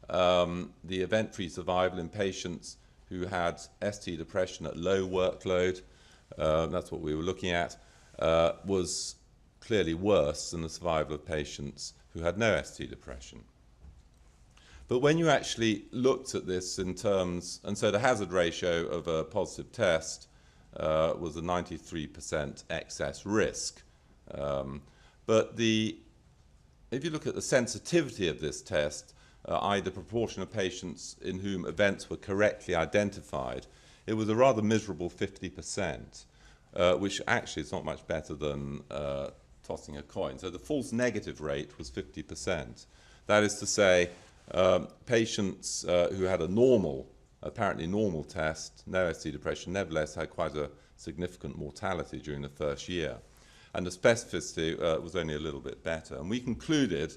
the event-free survival in patients who had ST depression at low workload, that's what we were looking at, was clearly worse than the survival of patients who had no ST depression. But when you actually looked at this in terms, and so the hazard ratio of a positive test was a 93% excess risk. But if you look at the sensitivity of this test, i.e. the proportion of patients in whom events were correctly identified, it was a rather miserable 50%, which actually is not much better than tossing a coin. So the false negative rate was 50%. That is to say, patients who had a normal, apparently normal test, no ST depression, nevertheless had quite a significant mortality during the first year. And the specificity was only a little bit better. And we concluded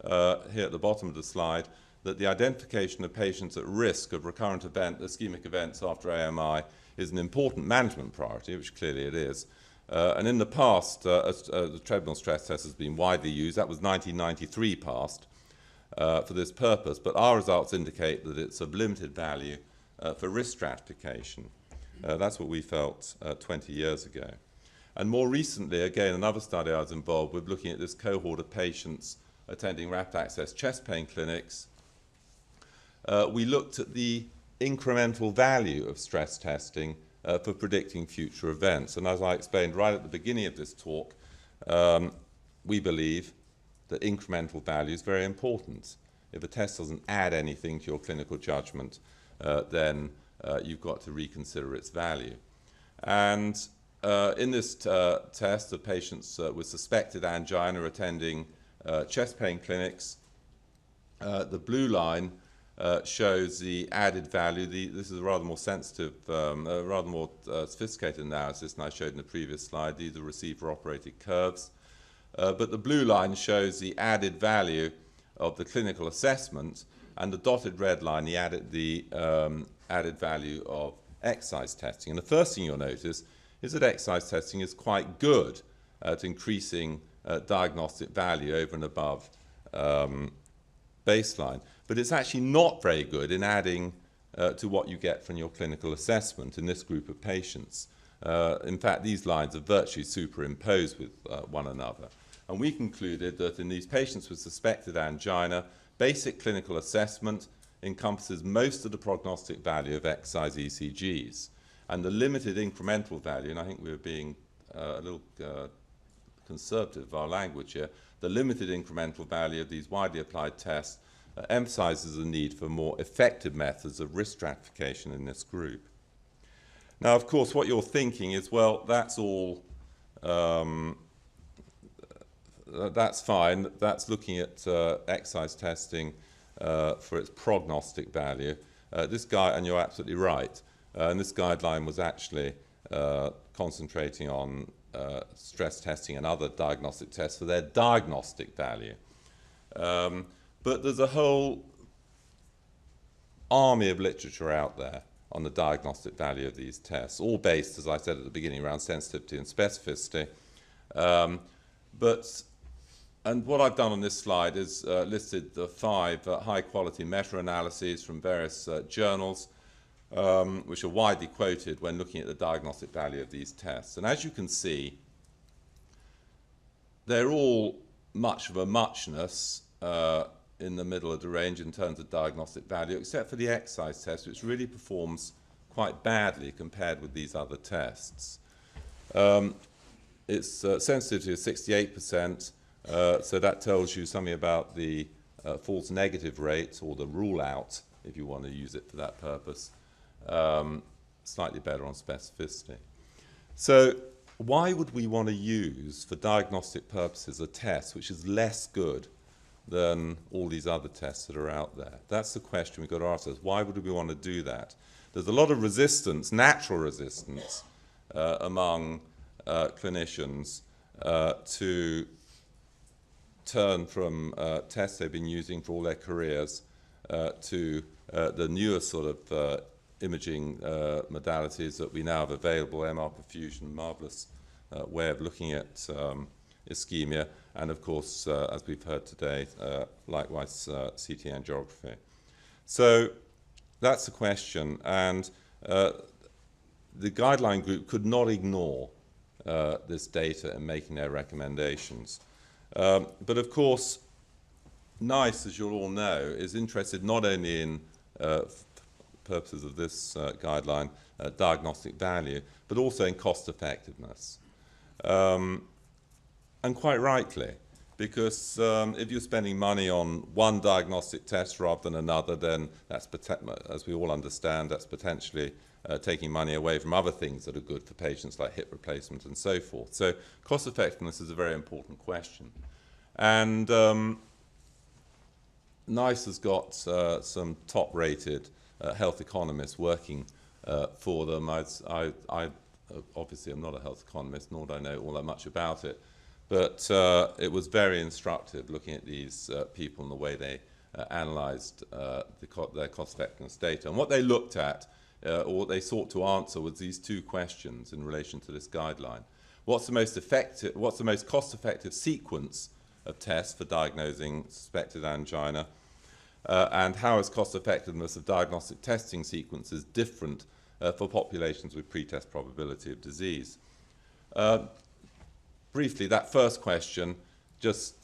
here at the bottom of the slide that the identification of patients at risk of recurrent ischemic events after AMI is an important management priority, which clearly it is. And in the past, the treadmill stress test has been widely used. That was 1993 passed for this purpose, but our results indicate that it's of limited value for risk stratification. That's what we felt 20 years ago. And more recently, again, another study I was involved with looking at this cohort of patients attending rapid access chest pain clinics. We looked at the incremental value of stress testing for predicting future events. And as I explained right at the beginning of this talk, we believe that incremental value is very important. If a test doesn't add anything to your clinical judgment, then you've got to reconsider its value. And in this test of patients with suspected angina attending chest pain clinics, the blue line shows the added value. This is a rather more sensitive, rather more sophisticated analysis than I showed in the previous slide. These are receiver-operated curves. But the blue line shows the added value of the clinical assessment, and the dotted red line, the added value of exercise testing. And the first thing you'll notice is that exercise testing is quite good at increasing diagnostic value over and above baseline. But it's actually not very good in adding to what you get from your clinical assessment in this group of patients. In fact, these lines are virtually superimposed with one another. And we concluded that in these patients with suspected angina, basic clinical assessment encompasses most of the prognostic value of exercise ECGs. And the limited incremental value, and I think we were being a little conservative of our language here, the limited incremental value of these widely applied tests emphasizes the need for more effective methods of risk stratification in this group. Now, of course, what you're thinking is, well, that's all, that's fine. That's looking at exercise testing for its prognostic value. This guy, and you're absolutely right, and this guideline was actually concentrating on stress testing and other diagnostic tests for their diagnostic value. But there's a whole army of literature out there on the diagnostic value of these tests, all based, as I said at the beginning, around sensitivity and specificity. And what I've done on this slide is listed the 5 high-quality meta-analyses from various journals, which are widely quoted when looking at the diagnostic value of these tests. And as you can see, they're all much of a muchness in the middle of the range in terms of diagnostic value, except for the exercise test, which really performs quite badly compared with these other tests. Its sensitivity is 68%, so that tells you something about the false negative rate, or the rule out, if you want to use it for that purpose. Slightly better on specificity. So why would we want to use, for diagnostic purposes, a test which is less good than all these other tests that are out there? That's the question we've got to ask ourselves. Why would we want to do that? There's a lot of resistance, natural resistance, among clinicians to turn from tests they've been using for all their careers to the newer sort of imaging modalities that we now have available, MR perfusion, marvellous way of looking at ischemia, and of course, as we've heard today, likewise CT angiography. So that's the question, and the guideline group could not ignore this data in making their recommendations. But of course, NICE, as you'll all know, is interested not only in purposes of this guideline, diagnostic value, but also in cost effectiveness. And quite rightly, because if you're spending money on one diagnostic test rather than another, then that's, as we all understand, that's potentially taking money away from other things that are good for patients like hip replacement and so forth. So cost effectiveness is a very important question. And NICE has got some top-rated health economists working for them. I obviously am not a health economist, nor do I know all that much about it, but it was very instructive looking at these people and the way they analysed their cost-effectiveness data. And what they looked at, or what they sought to answer, was these two questions in relation to this guideline. What's the most cost-effective sequence of tests for diagnosing suspected angina, and how is cost-effectiveness of diagnostic testing sequences different for populations with pretest probability of disease? Briefly, that first question just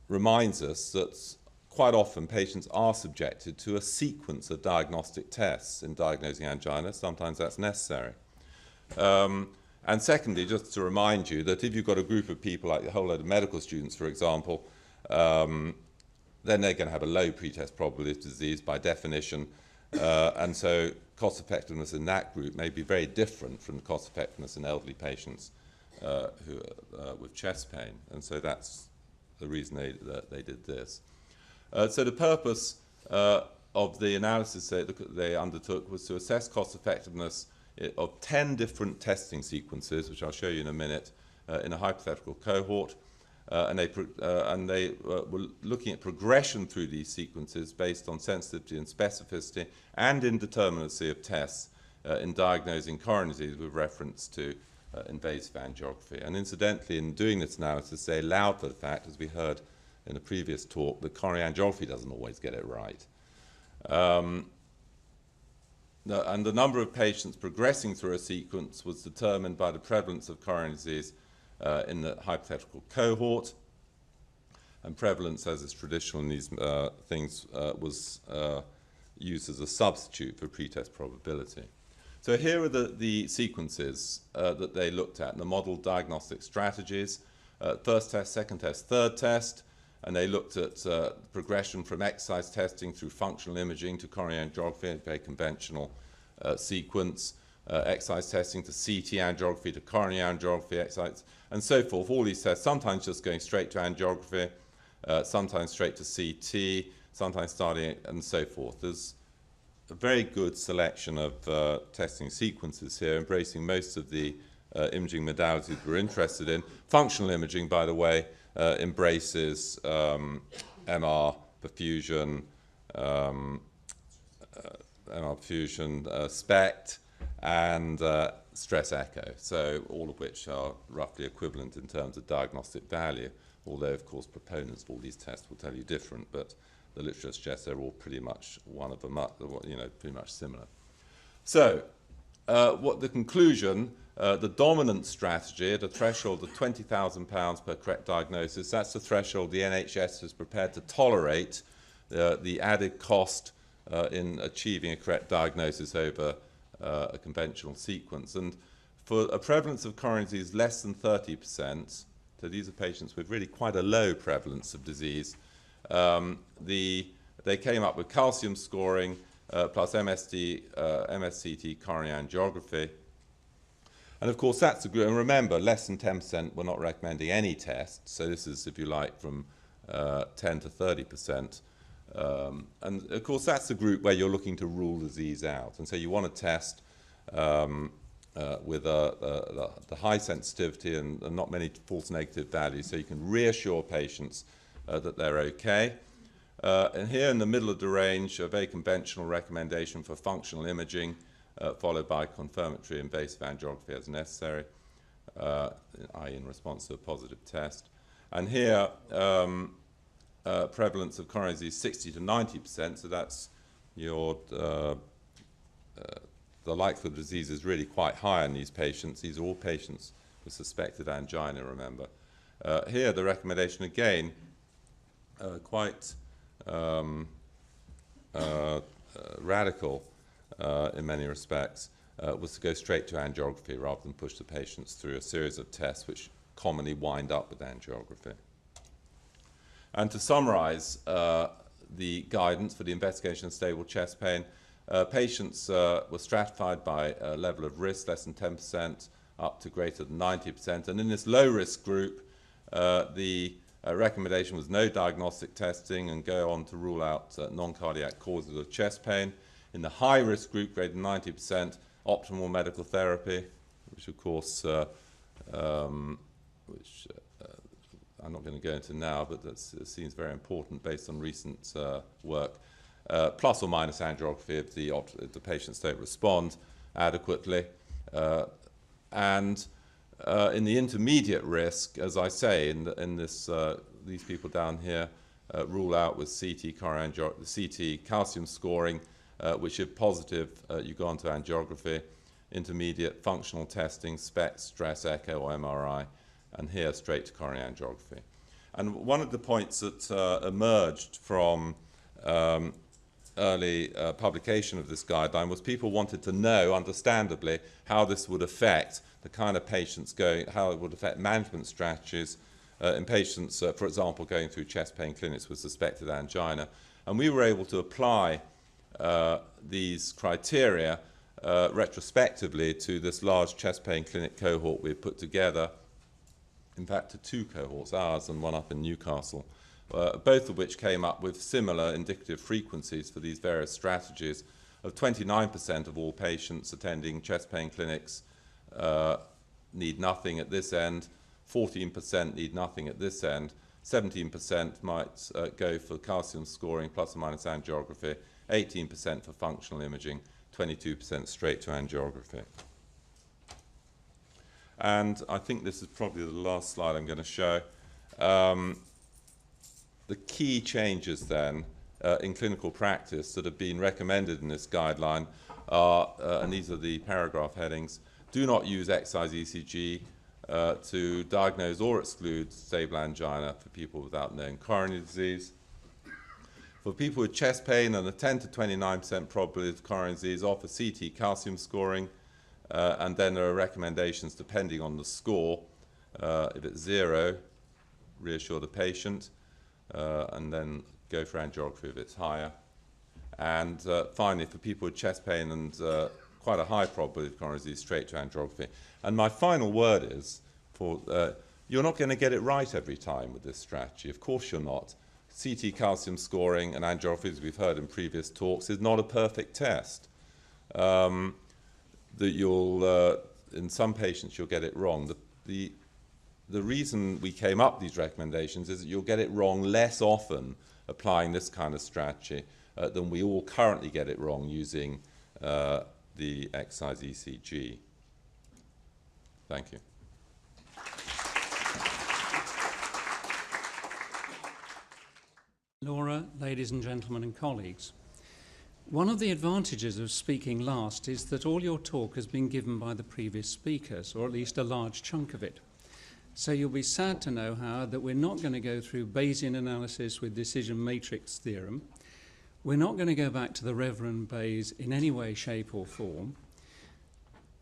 reminds us that quite often patients are subjected to a sequence of diagnostic tests in diagnosing angina. Sometimes that's necessary. And secondly, just to remind you that if you've got a group of people, like a whole load of medical students, for example, then they're going to have a low pretest probability of disease by definition. And so cost effectiveness in that group may be very different from the cost effectiveness in elderly patients with chest pain. And so that's the reason they did this. So the purpose of the analysis they undertook was to assess cost effectiveness of 10 different testing sequences, which I'll show you in a minute, in a hypothetical cohort. And they were looking at progression through these sequences based on sensitivity and specificity and indeterminacy of tests in diagnosing coronary disease with reference to invasive angiography. And incidentally, in doing this analysis, they allowed for the fact, as we heard in a previous talk, that coronary angiography doesn't always get it right. And the number of patients progressing through a sequence was determined by the prevalence of coronary disease in the hypothetical cohort. And prevalence, as is traditional in these things, was used as a substitute for pretest probability. So here are the sequences that they looked at, the model diagnostic strategies, first test, second test, third test, and they looked at progression from exercise testing through functional imaging to coronary angiography, a very conventional sequence, exercise testing to CT angiography to coronary angiography, exercise, and so forth. All these tests, sometimes just going straight to angiography, sometimes straight to CT, sometimes starting, and so forth. There's a very good selection of testing sequences here, embracing most of the imaging modalities we're interested in. Functional imaging, by the way, embraces MR perfusion, SPECT, and stress echo, so all of which are roughly equivalent in terms of diagnostic value, although, of course, proponents of all these tests will tell you different, but the literature suggests they're all pretty much one of them, pretty much similar. So, what the conclusion, the dominant strategy at a threshold of £20,000 per correct diagnosis, that's the threshold the NHS is prepared to tolerate the added cost in achieving a correct diagnosis over a conventional sequence. And for a prevalence of coronary disease less than 30%, so these are patients with really quite a low prevalence of disease, they came up with calcium scoring plus MSCT coronary angiography. And of course that's a group, and remember, less than 10% were not recommending any test, so this is, if you like, from 10 to 30%. And of course that's the group where you're looking to rule disease out, and so you want to test with the high sensitivity and not many false negative values, so you can reassure patients that they're okay. And here in the middle of the range, a very conventional recommendation for functional imaging, followed by confirmatory invasive angiography as necessary, i.e. in response to a positive test. And here, prevalence of coronary disease 60 to 90%, so that's your the likelihood of disease is really quite high in these patients. These are all patients with suspected angina, remember. Here, the recommendation again, quite radical in many respects, was to go straight to angiography rather than push the patients through a series of tests which commonly wind up with angiography. And to summarize the guidance for the investigation of stable chest pain, patients were stratified by level of risk, less than 10% up to greater than 90%. And in this low-risk group, the recommendation was no diagnostic testing and go on to rule out non-cardiac causes of chest pain. In the high-risk group, greater than 90%, optimal medical therapy, which of course, I'm not going to go into now, but that seems very important based on recent work. Plus or minus angiography if the patients don't respond adequately. And in the intermediate risk, as I say, in this, these people down here rule out with CT calcium scoring, which if positive, you go on to angiography, intermediate functional testing, SPECT, stress echo, or MRI, and here straight to coronary angiography. And one of the points that emerged from early publication of this guideline was people wanted to know, understandably, how this would affect the kind of patients going, how it would affect management strategies in patients, for example, going through chest pain clinics with suspected angina. And we were able to apply these criteria retrospectively to this large chest pain clinic cohort we put together, in fact to two cohorts, ours and one up in Newcastle, both of which came up with similar indicative frequencies for these various strategies of 29% of all patients attending chest pain clinics need nothing at this end, 14% need nothing at this end, 17% might go for calcium scoring plus or minus angiography, 18% for functional imaging, 22% straight to angiography. And I think this is probably the last slide I'm going to show. The key changes then in clinical practice that have been recommended in this guideline are, and these are the paragraph headings, do not use exercise ECG to diagnose or exclude stable angina for people without known coronary disease. For people with chest pain and a 10 to 29% probability of coronary disease, offer CT calcium scoring, and then there are recommendations depending on the score. If it's 0, reassure the patient, and then go for angiography if it's higher. And finally, for people with chest pain and quite a high probability of coronary disease, straight to angiography. And my final word is, you're not going to get it right every time with this strategy. Of course you're not. CT calcium scoring and angiography, as we've heard in previous talks, is not a perfect test. That you'll, in some patients, you'll get it wrong. The reason we came up with these recommendations is that you'll get it wrong less often applying this kind of strategy than we all currently get it wrong using the exercise ECG. Thank you. Laura, ladies and gentlemen and colleagues, one of the advantages of speaking last is that all your talk has been given by the previous speakers, or at least a large chunk of it. So you'll be sad to know, Howard, that we're not going to go through Bayesian analysis with decision matrix theorem. We're not going to go back to the Reverend Bayes in any way, shape or form.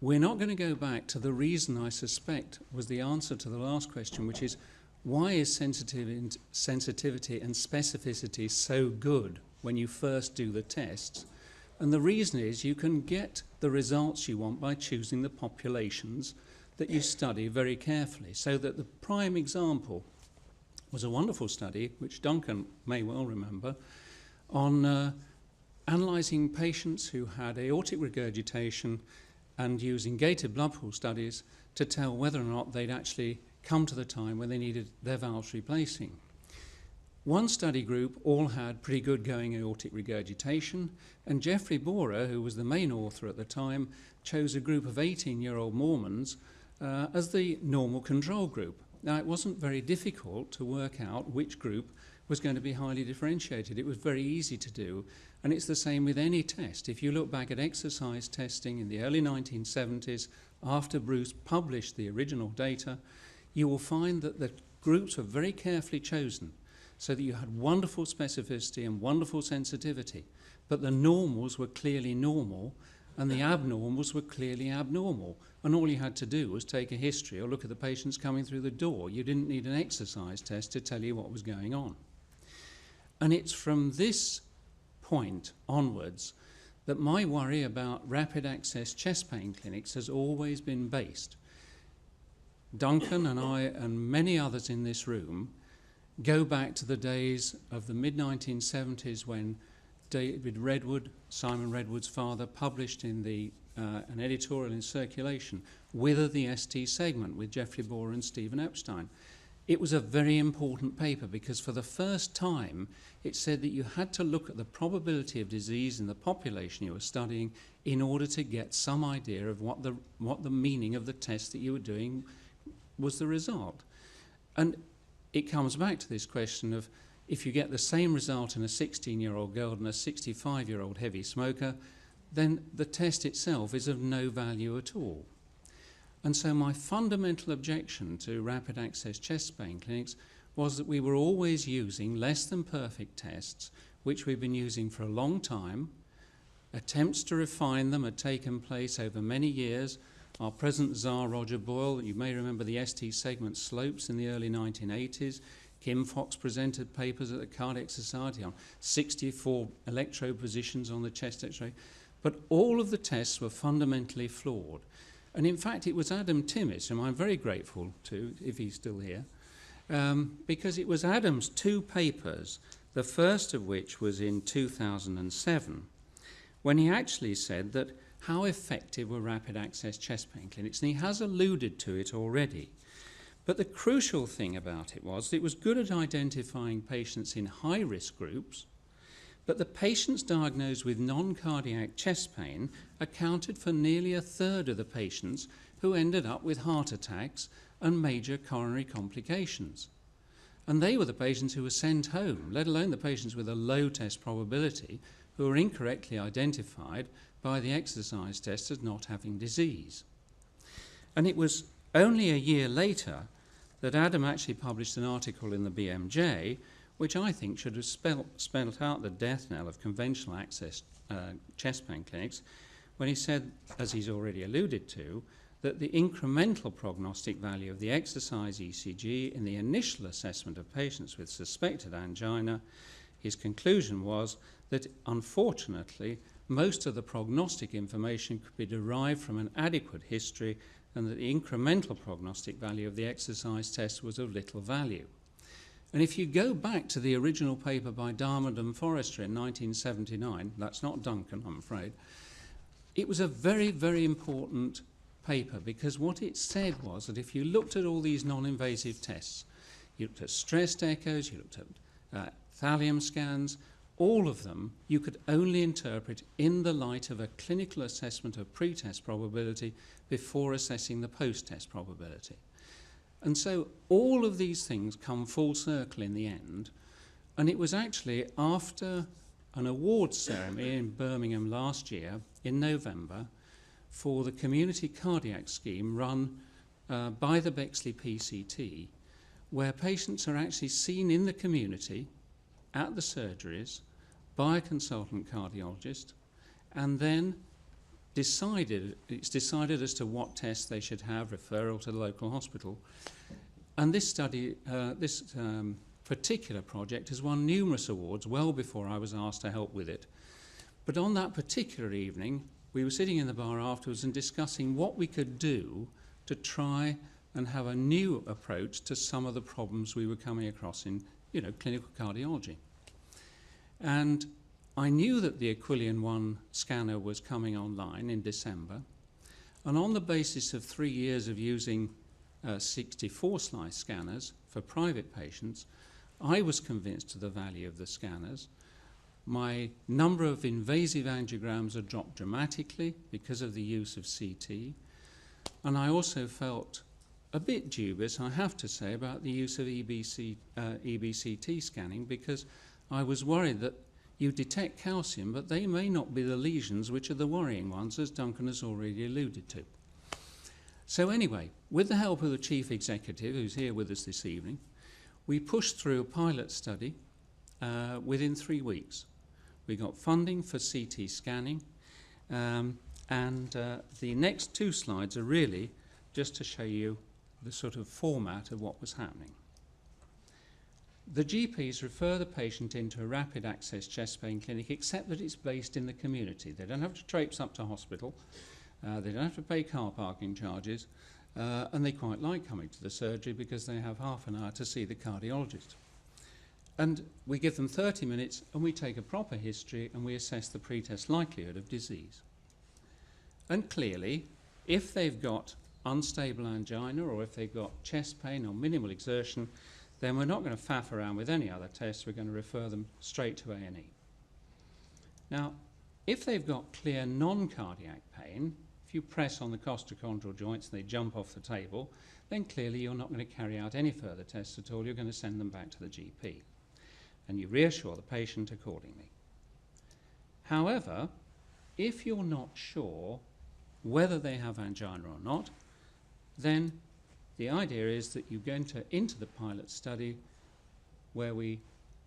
We're not going to go back to the reason I suspect was the answer to the last question, which is, why is sensitivity and specificity so good when you first do the tests? And the reason is you can get the results you want by choosing the populations that you study very carefully. So that the prime example was a wonderful study, which Duncan may well remember, on analysing patients who had aortic regurgitation and using gated blood pool studies to tell whether or not they'd actually come to the time when they needed their valves replacing. One study group all had pretty good going aortic regurgitation, and Geoffrey Borer, who was the main author at the time, chose a group of 18-year-old Mormons as the normal control group. Now, it wasn't very difficult to work out which group was going to be highly differentiated. It was very easy to do, and it's the same with any test. If you look back at exercise testing in the early 1970s, after Bruce published the original data, you will find that the groups were very carefully chosen so that you had wonderful specificity and wonderful sensitivity, but the normals were clearly normal and the abnormals were clearly abnormal. And all you had to do was take a history or look at the patients coming through the door. You didn't need an exercise test to tell you what was going on. And it's from this point onwards that my worry about rapid access chest pain clinics has always been based. Duncan and I and many others in this room go back to the days of the mid-1970s when David Redwood, Simon Redwood's father, published in an editorial in Circulation, Wither the ST segment with Geoffrey Borer and Stephen Epstein. It was a very important paper because for the first time it said that you had to look at the probability of disease in the population you were studying in order to get some idea of what the meaning of the test that you were doing was the result. And it comes back to this question of if you get the same result in a 16-year-old girl and a 65-year-old heavy smoker, then the test itself is of no value at all. And so my fundamental objection to rapid access chest pain clinics was that we were always using less than perfect tests, which we've been using for a long time. Attempts to refine them had taken place over many years. Our present czar, Roger Boyle, you may remember the ST segment slopes in the early 1980s. Kim Fox presented papers at the Cardiac Society on 64 electrode positions on the chest X-ray. But all of the tests were fundamentally flawed. And in fact, it was Adam Timmis, whom I'm very grateful to, if he's still here, because it was Adam's two papers, the first of which was in 2007, when he actually said that how effective were rapid access chest pain clinics, and he has alluded to it already. But the crucial thing about it was that it was good at identifying patients in high-risk groups, but the patients diagnosed with non-cardiac chest pain accounted for nearly a third of the patients who ended up with heart attacks and major coronary complications. And they were the patients who were sent home, let alone the patients with a low test probability who were incorrectly identified by the exercise test as not having disease. And it was only a year later that Adam actually published an article in the BMJ which I think should have spelled out the death knell of conventional access chest pain clinics when he said, as he's already alluded to, that the incremental prognostic value of the exercise ECG in the initial assessment of patients with suspected angina, his conclusion was that unfortunately most of the prognostic information could be derived from an adequate history and that the incremental prognostic value of the exercise test was of little value. And if you go back to the original paper by Diamond and Forrester in 1979, that's not Duncan, I'm afraid, it was a very, very important paper because what it said was that if you looked at all these non-invasive tests, you looked at stress echoes, you looked at thallium scans, all of them you could only interpret in the light of a clinical assessment of pre-test probability before assessing the post-test probability. And so all of these things come full circle in the end, and it was actually after an awards ceremony in Birmingham last year in November for the community cardiac scheme run by the Bexley PCT, where patients are actually seen in the community at the surgeries by a consultant cardiologist, and then it's decided as to what tests they should have, referral to the local hospital. And this study, this particular project has won numerous awards well before I was asked to help with it. But on that particular evening, we were sitting in the bar afterwards and discussing what we could do to try and have a new approach to some of the problems we were coming across in, clinical cardiology. And I knew that the Aquilion 1 scanner was coming online in December. And on the basis of 3 years of using 64-slice scanners for private patients, I was convinced of the value of the scanners. My number of invasive angiograms had dropped dramatically because of the use of CT. And I also felt a bit dubious, I have to say, about the use of EBCT scanning, because I was worried that you detect calcium, but they may not be the lesions which are the worrying ones, as Duncan has already alluded to. So anyway, with the help of the Chief Executive, who's here with us this evening, we pushed through a pilot study within 3 weeks. We got funding for CT scanning, and the next 2 slides are really just to show you the sort of format of what was happening. The GPs refer the patient into a rapid access chest pain clinic, except that it's based in the community. They don't have to traipse up to hospital, they don't have to pay car parking charges, and they quite like coming to the surgery because they have half an hour to see the cardiologist. And we give them 30 minutes and we take a proper history and we assess the pretest likelihood of disease. And clearly, if they've got unstable angina or if they've got chest pain or minimal exertion, then we're not going to faff around with any other tests, we're going to refer them straight to A&E. Now, if they've got clear non-cardiac pain, if you press on the costochondral joints and they jump off the table, then clearly you're not going to carry out any further tests at all, you're going to send them back to the GP. And you reassure the patient accordingly. However, if you're not sure whether they have angina or not, then the idea is that you go into the pilot study where we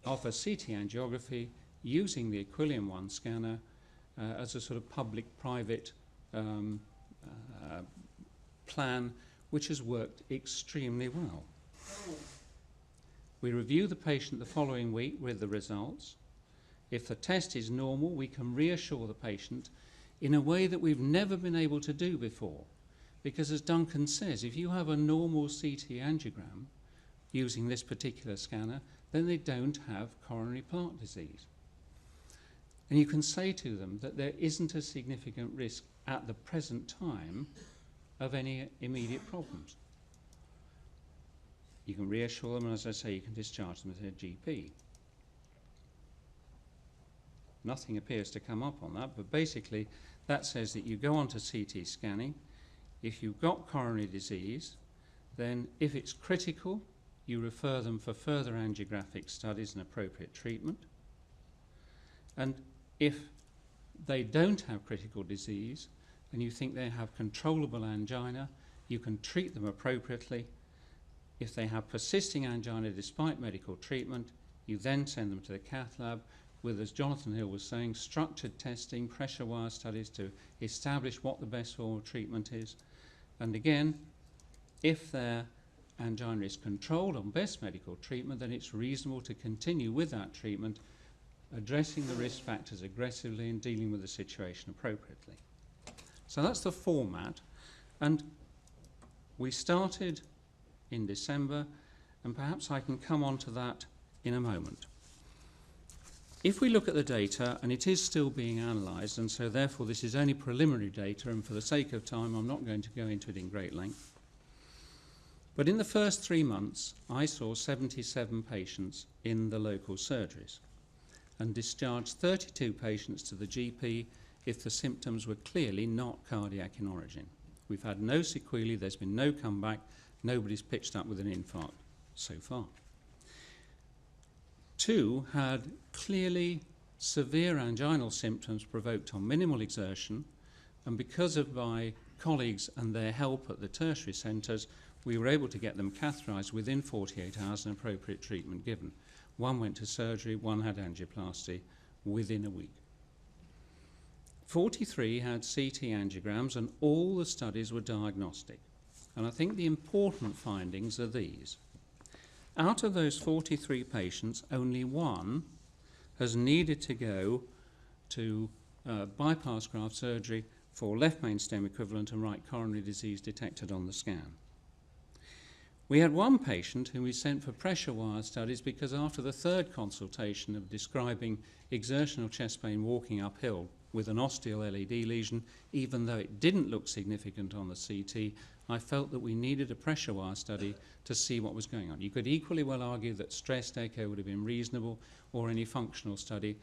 offer CT angiography using the Aquilium 1 scanner as a sort of public-private plan, which has worked extremely well. We review the patient the following week with the results. If the test is normal, we can reassure the patient in a way that we've never been able to do before. Because as Duncan says, if you have a normal CT angiogram using this particular scanner, then they don't have coronary plaque disease. And you can say to them that there isn't a significant risk at the present time of any immediate problems. You can reassure them, and as I say, you can discharge them to their GP. Nothing appears to come up on that, but basically that says that you go on to CT scanning. If you've got coronary disease, then if it's critical, you refer them for further angiographic studies and appropriate treatment. And if they don't have critical disease and you think they have controllable angina, you can treat them appropriately. If they have persisting angina despite medical treatment, you then send them to the cath lab with, as Jonathan Hill was saying, structured testing, pressure wire studies to establish what the best form of treatment is. And again, if their angina is controlled on best medical treatment, then it's reasonable to continue with that treatment, addressing the risk factors aggressively and dealing with the situation appropriately. So that's the format. And we started in December, and perhaps I can come on to that in a moment. If we look at the data, and it is still being analysed, and so therefore this is only preliminary data, and for the sake of time I'm not going to go into it in great length. But in the first 3 months, I saw 77 patients in the local surgeries and discharged 32 patients to the GP if the symptoms were clearly not cardiac in origin. We've had no sequelae, there's been no comeback, nobody's pitched up with an infarct so far. 2 had clearly severe anginal symptoms provoked on minimal exertion, and because of my colleagues and their help at the tertiary centres, we were able to get them catheterised within 48 hours and appropriate treatment given. 1 went to surgery, 1 had angioplasty within a week. 43 had CT angiograms, and all the studies were diagnostic. And I think the important findings are these. Out of those 43 patients, only 1 has needed to go to bypass graft surgery for left main stem equivalent and right coronary disease detected on the scan. We had 1 patient whom we sent for pressure wire studies because after the 3rd consultation of describing exertional chest pain walking uphill with an osteal LED lesion, even though it didn't look significant on the CT, I felt that we needed a pressure wire study to see what was going on. You could equally well argue that stressed echo would have been reasonable, or any functional study,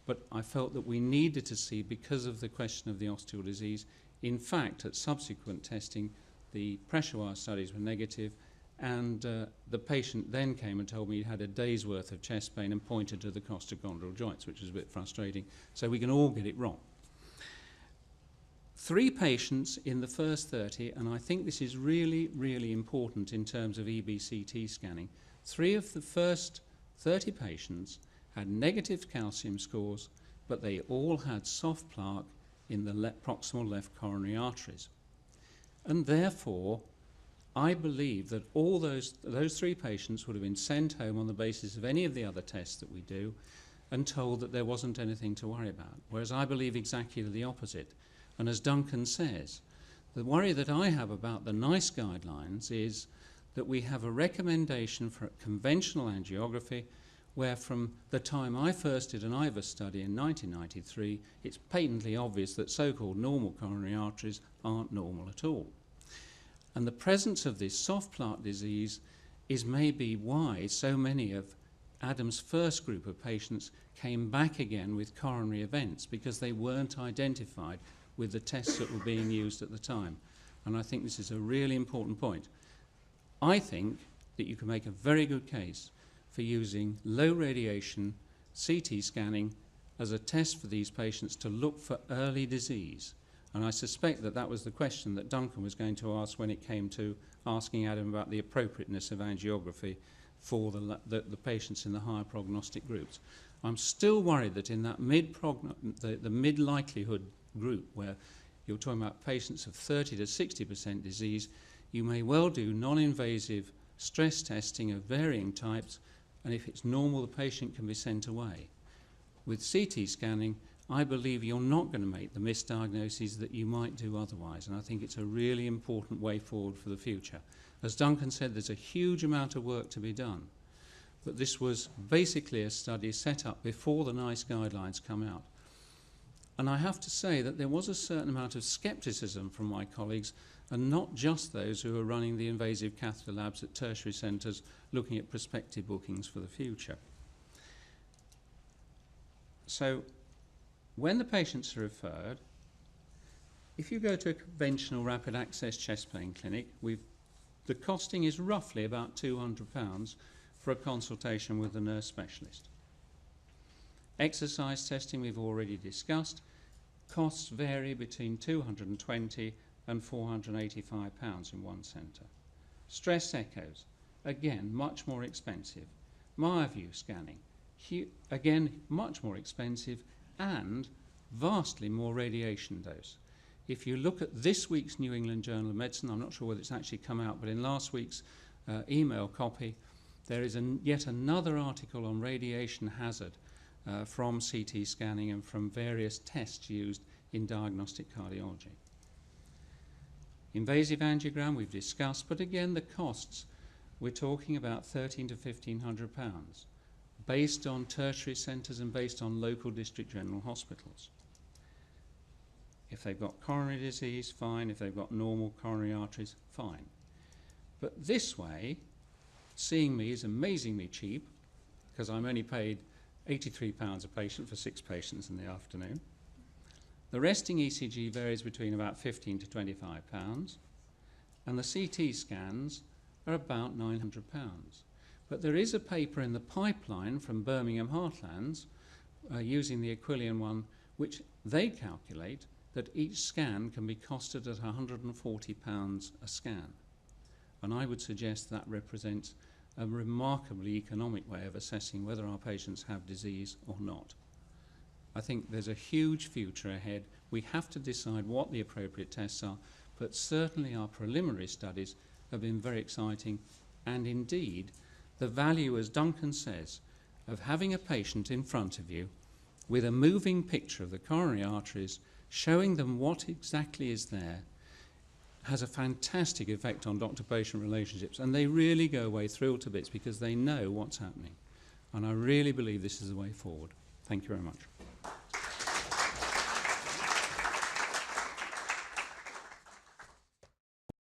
but I felt that we needed to see, because of the question of the osteal disease. In fact, at subsequent testing, the pressure wire studies were negative, and the patient then came and told me he had a day's worth of chest pain and pointed to the costochondral joints, which was a bit frustrating. So we can all get it wrong. 3 patients in the first 30, and I think this is really, really important in terms of EBCT scanning. 3 of the first 30 patients had negative calcium scores, but they all had soft plaque in the proximal left coronary arteries. And therefore, I believe that all those 3 patients would have been sent home on the basis of any of the other tests that we do and told that there wasn't anything to worry about, whereas I believe exactly the opposite. And as Duncan says, the worry that I have about the NICE guidelines is that we have a recommendation for conventional angiography, where from the time I first did an IVUS study in 1993, it's patently obvious that so-called normal coronary arteries aren't normal at all. And the presence of this soft plaque disease is maybe why so many of Adam's first group of patients came back again with coronary events, because they weren't identified with the tests that were being used at the time. And I think this is a really important point. I think that you can make a very good case for using low radiation CT scanning as a test for these patients to look for early disease. And I suspect that that was the question that Duncan was going to ask when it came to asking Adam about the appropriateness of angiography for the patients in the higher prognostic groups. I'm still worried that in that the mid-likelihood group, where you're talking about patients of 30 to 60% disease, you may well do non-invasive stress testing of varying types, and if it's normal, the patient can be sent away. With CT scanning, I believe you're not going to make the misdiagnoses that you might do otherwise, and I think it's a really important way forward for the future. As Duncan said, there's a huge amount of work to be done, but this was basically a study set up before the NICE guidelines come out. And I have to say that there was a certain amount of scepticism from my colleagues, and not just those who are running the invasive catheter labs at tertiary centres looking at prospective bookings for the future. So when the patients are referred, if you go to a conventional rapid access chest pain clinic, the costing is roughly about £200 for a consultation with a nurse specialist. Exercise testing we've already discussed. Costs vary between £220 and £485 in one centre. Stress echoes, again, much more expensive. Myoview scanning, again, much more expensive and vastly more radiation dose. If you look at this week's New England Journal of Medicine, I'm not sure whether it's actually come out, but in last week's email copy, there is yet another article on radiation hazard from CT scanning and from various tests used in diagnostic cardiology. Invasive angiogram we've discussed, but again the costs, we're talking about £1,300 to £1,500 based on tertiary centres and based on local district general hospitals. If they've got coronary disease, fine. If they've got normal coronary arteries, fine. But this way, seeing me is amazingly cheap, because I'm only paid £83 a patient for 6 patients in the afternoon. The resting ECG varies between about £15 to £25, and the CT scans are about £900. But there is a paper in the pipeline from Birmingham Heartlands using the Aquilian one, which they calculate that each scan can be costed at £140 a scan. And I would suggest that represents a remarkably economic way of assessing whether our patients have disease or not. I think there's a huge future ahead. We have to decide what the appropriate tests are, but certainly our preliminary studies have been very exciting, and indeed the value, as Duncan says, of having a patient in front of you with a moving picture of the coronary arteries, showing them what exactly is there, has a fantastic effect on doctor-patient relationships, and they really go away thrilled to bits because they know what's happening. And I really believe this is the way forward. Thank you very much.